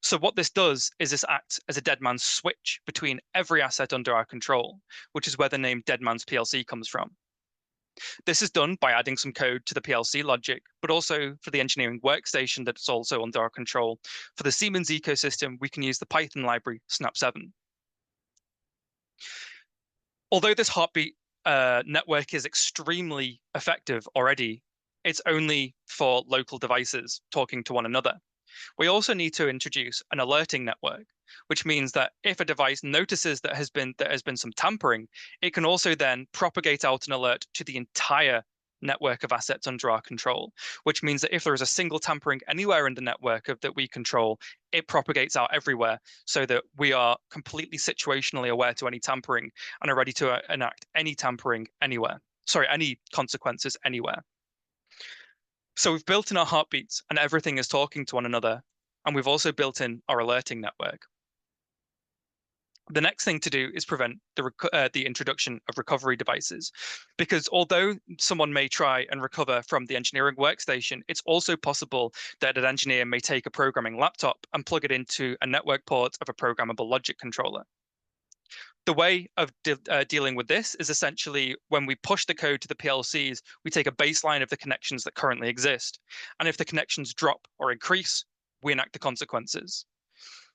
So what this does is this acts as a dead man's switch between every asset under our control, which is where the name dead man's PLC comes from. This is done by adding some code to the PLC logic, but also for the engineering workstation that's also under our control. For the Siemens ecosystem, we can use the Python library Snap7. Although this heartbeat network is extremely effective already, it's only for local devices talking to one another. We also need to introduce an alerting network, which means that if a device notices that there has been some tampering, it can also then propagate out an alert to the entire network of assets under our control, which means that if there is a single tampering anywhere in the network that we control, it propagates out everywhere so that we are completely situationally aware to any tampering and are ready to enact any tampering anywhere. Sorry, any consequences anywhere. So we've built in our heartbeats and everything is talking to one another. And we've also built in our alerting network. The next thing to do is prevent the introduction of recovery devices, because although someone may try and recover from the engineering workstation, it's also possible that an engineer may take a programming laptop and plug it into a network port of a programmable logic controller. The way of dealing with this is essentially when we push the code to the PLCs, we take a baseline of the connections that currently exist. And if the connections drop or increase, we enact the consequences.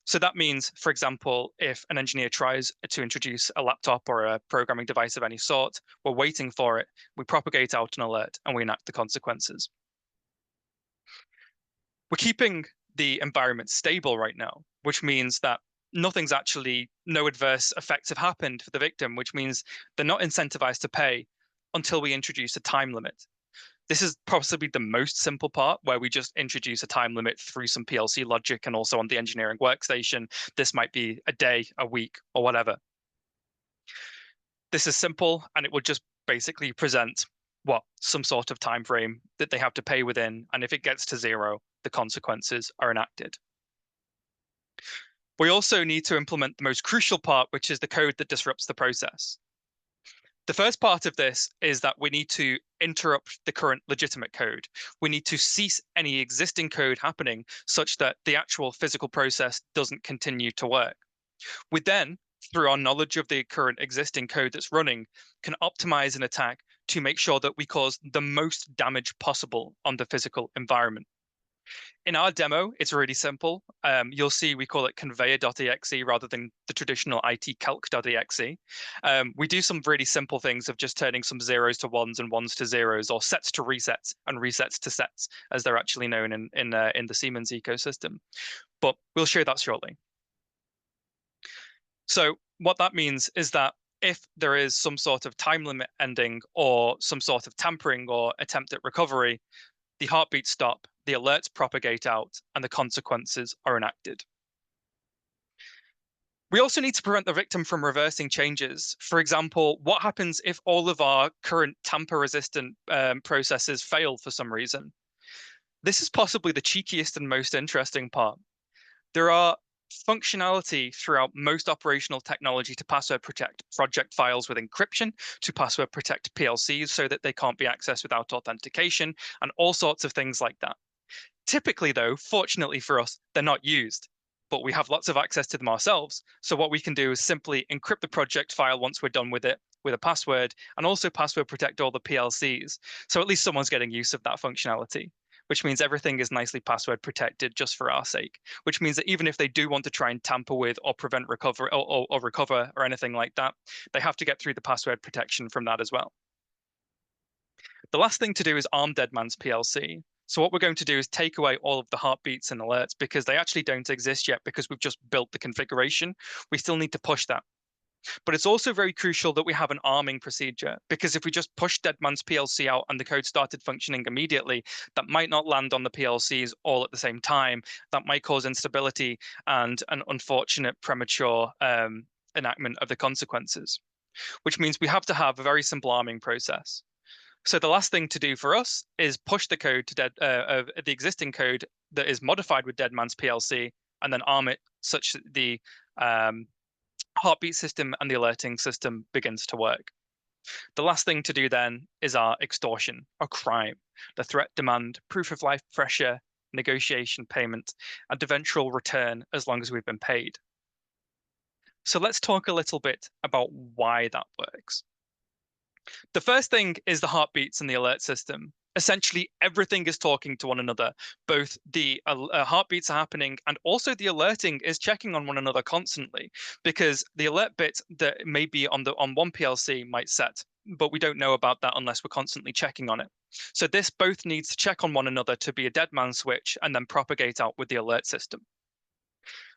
So that means, for example, if an engineer tries to introduce a laptop or a programming device of any sort, we're waiting for it, we propagate out an alert, and we enact the consequences. We're keeping the environment stable right now, which means that no adverse effects have happened for the victim, which means they're not incentivized to pay until we introduce a time limit. This is possibly the most simple part, where we just introduce a time limit through some PLC logic and also on the engineering workstation. This might be a day, a week, or whatever. This is simple, and it will just basically present some sort of time frame that they have to pay within, and if it gets to 0, the consequences are enacted. We also need to implement the most crucial part, which is the code that disrupts the process. The first part of this is that we need to interrupt the current legitimate code. We need to cease any existing code happening such that the actual physical process doesn't continue to work. We then, through our knowledge of the current existing code that's running, can optimize an attack to make sure that we cause the most damage possible on the physical environment. In our demo, it's really simple. You'll see we call it conveyor.exe rather than the traditional itcalc.exe. We do some really simple things of just turning some 0s to 1s and 1s to 0s, or sets to resets and resets to sets, as they're actually known in the Siemens ecosystem. But we'll show that shortly. So what that means is that if there is some sort of time limit ending or some sort of tampering or attempt at recovery, the heartbeats stop, the alerts propagate out, and the consequences are enacted. We also need to prevent the victim from reversing changes. For example, what happens if all of our current tamper-resistant processes fail for some reason? This is possibly the cheekiest and most interesting part. There are functionality throughout most operational technology to password protect project files with encryption, to password protect PLCs so that they can't be accessed without authentication, and all sorts of things like that. Typically, though, fortunately for us, they're not used, but we have lots of access to them ourselves. So what we can do is simply encrypt the project file once we're done with it with a password, and also password protect all the PLCs. So at least someone's getting use of that functionality, which means everything is nicely password protected just for our sake, which means that even if they do want to try and tamper with or prevent recover or recover or anything like that, they have to get through the password protection from that as well. The last thing to do is arm dead man's PLC. So what we're going to do is take away all of the heartbeats and alerts because they actually don't exist yet because we've just built the configuration. We still need to push that. But it's also very crucial that we have an arming procedure, because if we just push dead man's PLC out and the code started functioning immediately, that might not land on the PLCs all at the same time. That might cause instability and an unfortunate premature enactment of the consequences, which means we have to have a very simple arming process. So the last thing to do for us is push the code to the existing code that is modified with dead man's PLC, and then arm it such that the heartbeat system and the alerting system begins to work. The last thing to do then is our extortion, or crime, the threat, demand, proof of life pressure, negotiation, payment, and eventual return as long as we've been paid. So let's talk a little bit about why that works. The first thing is the heartbeats and the alert system. Essentially, everything is talking to one another. Both the heartbeats are happening, and also the alerting is checking on one another constantly, because the alert bit that may be on one PLC might set, but we don't know about that unless we're constantly checking on it. So this both needs to check on one another to be a dead man switch and then propagate out with the alert system.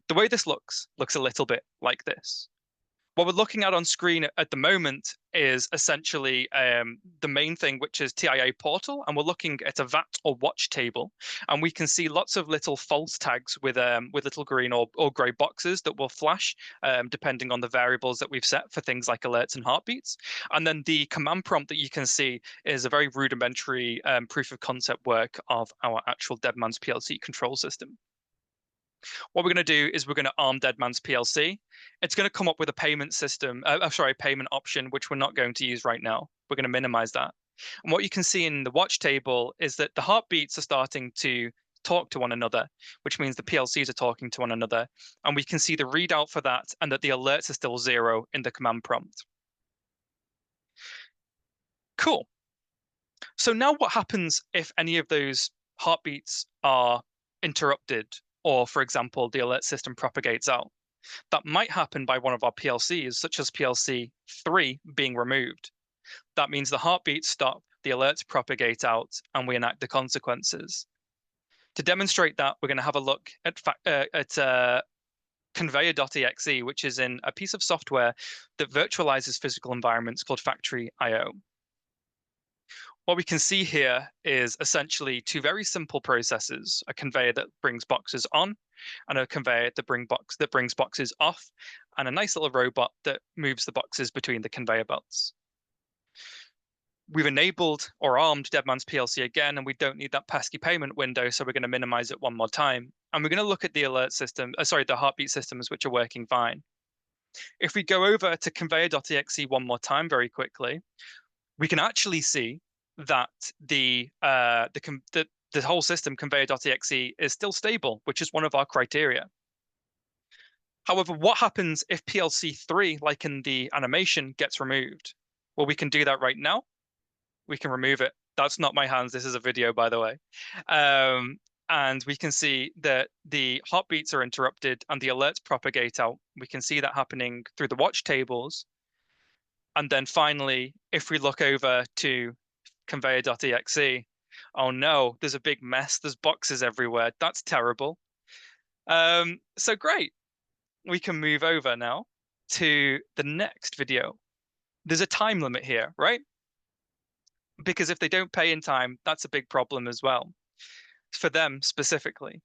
The way this looks a little bit like this. What we're looking at on screen at the moment is essentially the main thing, which is TIA portal, and we're looking at a VAT or watch table, and we can see lots of little false tags with little green or grey boxes that will flash depending on the variables that we've set for things like alerts and heartbeats. And then the command prompt that you can see is a very rudimentary proof of concept work of our actual dead man's PLC control system. What we're going to do is we're going to arm dead man's PLC. It's going to come up with a payment system, payment option, which we're not going to use right now. We're going to minimize that. And what you can see in the watch table is that the heartbeats are starting to talk to one another, which means the PLCs are talking to one another. And we can see the readout for that and that the alerts are still 0 in the command prompt. Cool. So now what happens if any of those heartbeats are interrupted, or, for example, the alert system propagates out? That might happen by one of our PLCs, such as PLC 3 being removed. That means the heartbeats stop, the alerts propagate out, and we enact the consequences. To demonstrate that, we're going to have a look at conveyor.exe, which is in a piece of software that virtualizes physical environments called Factory IO. What we can see here is essentially two very simple processes: a conveyor that brings boxes on, and a conveyor that brings boxes off, and a nice little robot that moves the boxes between the conveyor belts. We've enabled or armed Deadman's PLC again, and we don't need that pesky payment window, so we're going to minimize it one more time. And we're going to look at the alert system, the heartbeat systems, which are working fine. If we go over to conveyor.exe one more time very quickly, we can actually see that the whole system, conveyor.exe, is still stable, which is one of our criteria. However, what happens if PLC 3, like in the animation, gets removed? Well, we can do that right now. We can remove it. That's not my hands. This is a video, by the way. And we can see that the heartbeats are interrupted and the alerts propagate out. We can see that happening through the watch tables. And then finally, if we look over to conveyor.exe, oh no, there's a big mess. There's boxes everywhere. That's terrible. So great. We can move over now to the next video. There's a time limit here, right? Because if they don't pay in time, that's a big problem as well, for them specifically.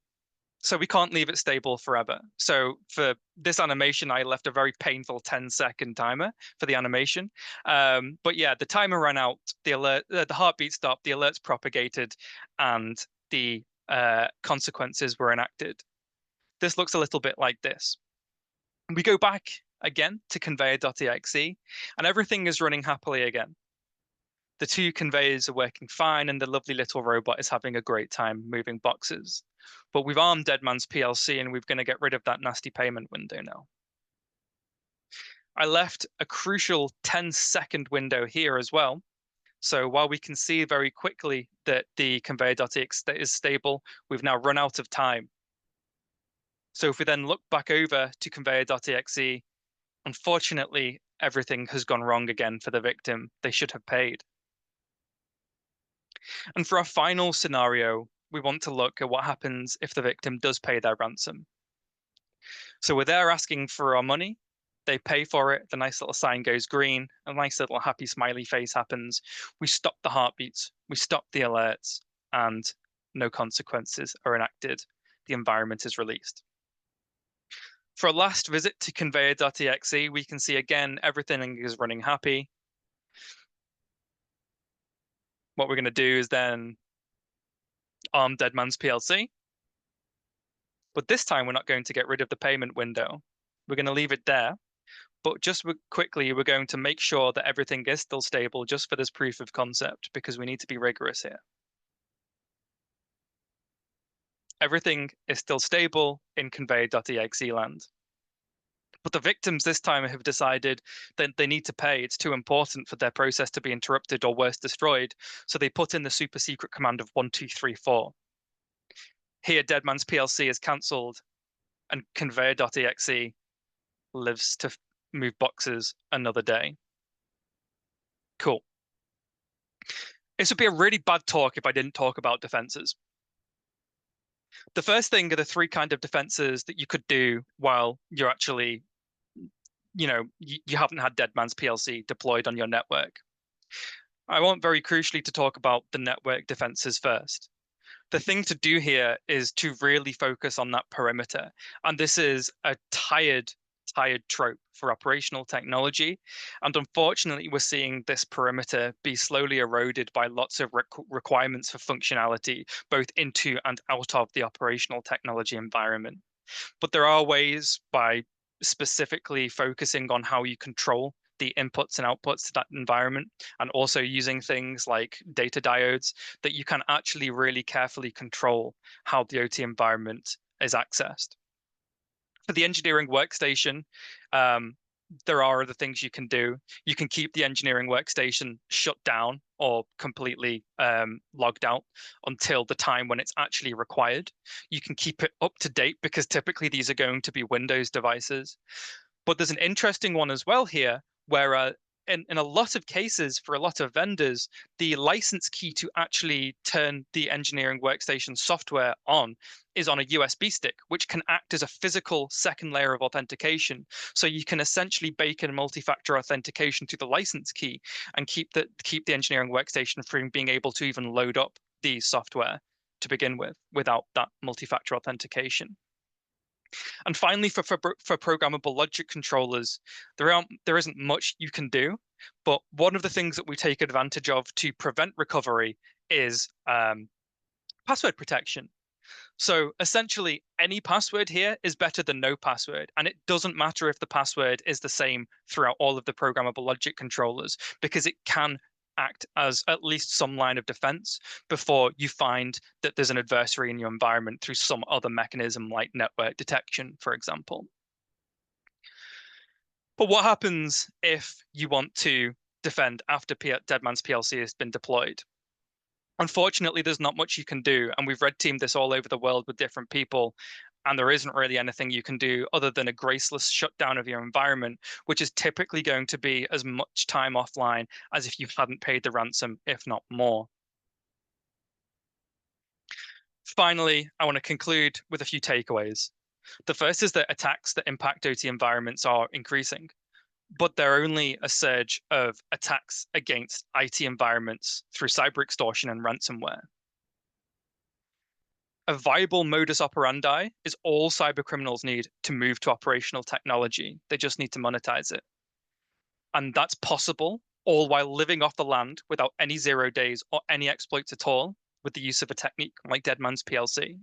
So we can't leave it stable forever. So for this animation, I left a very painful 10-second timer for the animation. But yeah, the timer ran out, the heartbeat stopped, the alerts propagated, and the consequences were enacted. This looks a little bit like this. We go back again to conveyor.exe, and everything is running happily again. The two conveyors are working fine, and the lovely little robot is having a great time moving boxes. But we've armed Deadman's PLC, and we're going to get rid of that nasty payment window now. I left a crucial 10-second window here as well. So while we can see very quickly that the conveyor.exe is stable, we've now run out of time. So if we then look back over to conveyor.exe, unfortunately, everything has gone wrong again for the victim. They should have paid. And for our final scenario, we want to look at what happens if the victim does pay their ransom. So we're there asking for our money. They pay for it. The nice little sign goes green. A nice little happy smiley face happens. We stop the heartbeats. We stop the alerts, and no consequences are enacted. The environment is released. For a last visit to conveyor.exe, we can see again everything is running happy. What we're going to do is then arm Deadman's PLC. But this time, we're not going to get rid of the payment window. We're going to leave it there. But just quickly, we're going to make sure that everything is still stable just for this proof of concept, because we need to be rigorous here. Everything is still stable in conveyor.exe land. But the victims this time have decided that they need to pay. It's too important for their process to be interrupted or worse, destroyed. So they put in the super secret command of 1234. Here, Deadman's PLC is cancelled, and conveyor.exe lives to move boxes another day. Cool. This would be a really bad talk if I didn't talk about defenses. The first thing are the three kind of defenses that you could do while you're actually, you haven't had Deadman's PLC deployed on your network. I want very crucially to talk about the network defenses first. The thing to do here is to really focus on that perimeter. And this is a tired trope for operational technology. And unfortunately, we're seeing this perimeter be slowly eroded by lots of requirements for functionality, both into and out of the operational technology environment. But there are ways by specifically focusing on how you control the inputs and outputs to that environment, and also using things like data diodes, that you can actually really carefully control how the OT environment is accessed. For the engineering workstation, there are other things you can do. You can keep the engineering workstation shut down or completely logged out until the time when it's actually required. You can keep it up to date, because typically these are going to be Windows devices. But there's an interesting one as well here, where in a lot of cases, for a lot of vendors, the license key to actually turn the engineering workstation software on is on a USB stick, which can act as a physical second layer of authentication. So you can essentially bake in multi-factor authentication to the license key and keep the engineering workstation from being able to even load up the software to begin with without that multi-factor authentication. And finally, for programmable logic controllers, there isn't much you can do. But one of the things that we take advantage of to prevent recovery is password protection. So essentially, any password here is better than no password. And it doesn't matter if the password is the same throughout all of the programmable logic controllers, because it can act as at least some line of defense before you find that there's an adversary in your environment through some other mechanism like network detection, for example. But what happens if you want to defend after Deadman's PLC has been deployed? Unfortunately, there's not much you can do, and we've red teamed this all over the world with different people, and there isn't really anything you can do other than a graceless shutdown of your environment, which is typically going to be as much time offline as if you hadn't paid the ransom, if not more. Finally, I want to conclude with a few takeaways. The first is that attacks that impact OT environments are increasing, but they're only a surge of attacks against IT environments through cyber extortion and ransomware. A viable modus operandi is all cyber criminals need to move to operational technology. They just need to monetize it. And that's possible all while living off the land without any 0 days or any exploits at all, with the use of a technique like Dead Man's PLC.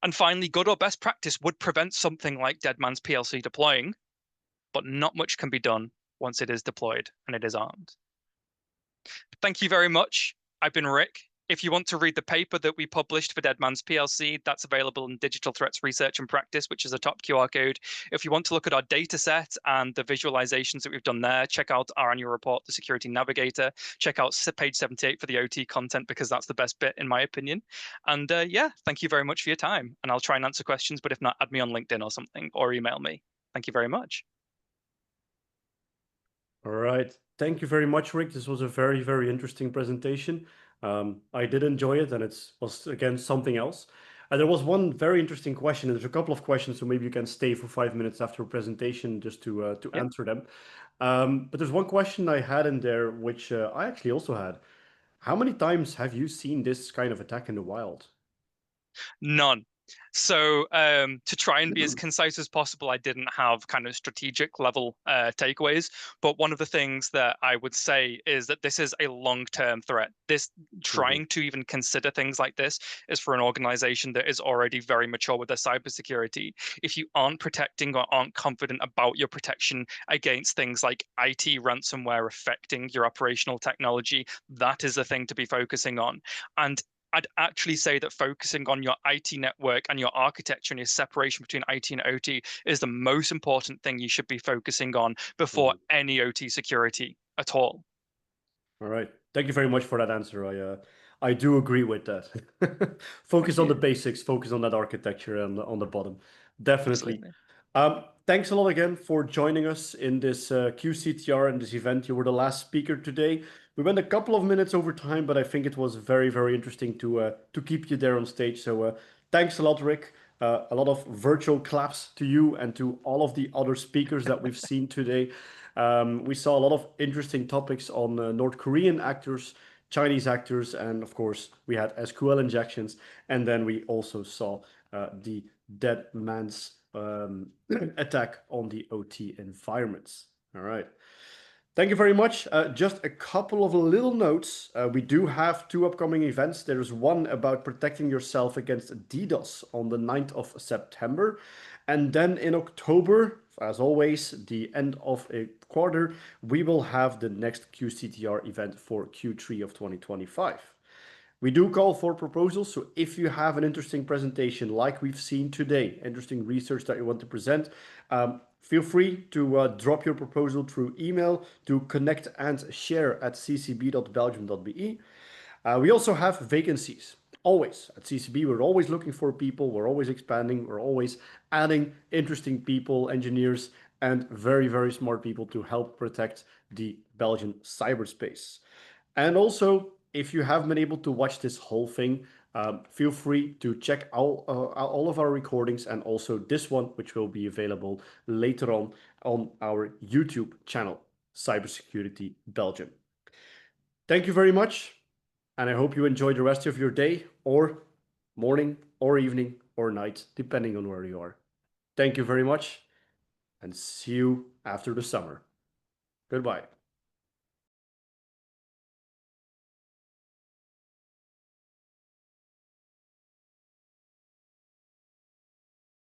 And finally, good or best practice would prevent something like Dead Man's PLC deploying, but not much can be done once it is deployed and it is armed. Thank you very much. I've been Rick. If you want to read the paper that we published for Dead Man's PLC, that's available in Digital Threats Research and Practice, which is a top QR code. If you want to look at our data set and the visualizations that we've done there, check out our annual report, The Security Navigator. Check out page 78 for the OT content, because that's the best bit, in my opinion. And yeah, thank you very much for your time. And I'll try and answer questions, but if not, add me on LinkedIn or something, or email me. Thank you very much. All right. Thank you very much, Rick. This was a very, very interesting presentation. I did enjoy it, and it was, again, something else. There was one very interesting question, and there's a couple of questions, so maybe you can stay for 5 minutes after a presentation just to answer them. But there's one question I had in there, which I actually also had. How many times have you seen this kind of attack in the wild? None. So to try and be as concise as possible, I didn't have kind of strategic level takeaways. But one of the things that I would say is that this is a long-term threat. This trying to even consider things like this is for an organization that is already very mature with their cybersecurity. If you aren't protecting or aren't confident about your protection against things like IT ransomware affecting your operational technology, that is the thing to be focusing on. And I'd actually say that focusing on your IT network and your architecture and your separation between IT and OT is the most important thing you should be focusing on before any OT security at all. All right. Thank you very much for that answer. I do agree with that. Focus on the basics, focus on that architecture and on the bottom. Definitely. Thanks a lot again for joining us in this QCTR and this event. You were the last speaker today. We went a couple of minutes over time, but I think it was very, very interesting to keep you there on stage. So thanks a lot, Rick. A lot of virtual claps to you and to all of the other speakers that we've seen today. We saw a lot of interesting topics on North Korean actors, Chinese actors, and of course, we had SQL injections. And then we also saw the Dead Man's attack on the OT environments. All right. Thank you very much. Just a couple of little notes. We do have 2 upcoming events. There's one about protecting yourself against DDoS on the 9th of September. And then in October, as always, the end of a quarter, we will have the next QCTR event for Q3 of 2025. We do call for proposals, so if you have an interesting presentation like we've seen today, interesting research that you want to present, feel free to drop your proposal through email to connect&share@ccb.belgium.be. We also have vacancies. Always at CCB, we're always looking for people, we're always expanding, we're always adding interesting people, engineers, and very, very smart people to help protect the Belgian cyberspace. And also, if you haven't been able to watch this whole thing, feel free to check all of our recordings and also this one, which will be available later on our YouTube channel, Cybersecurity Belgium. Thank you very much, and I hope you enjoy the rest of your day or morning or evening or night, depending on where you are. Thank you very much, and see you after the summer. Goodbye.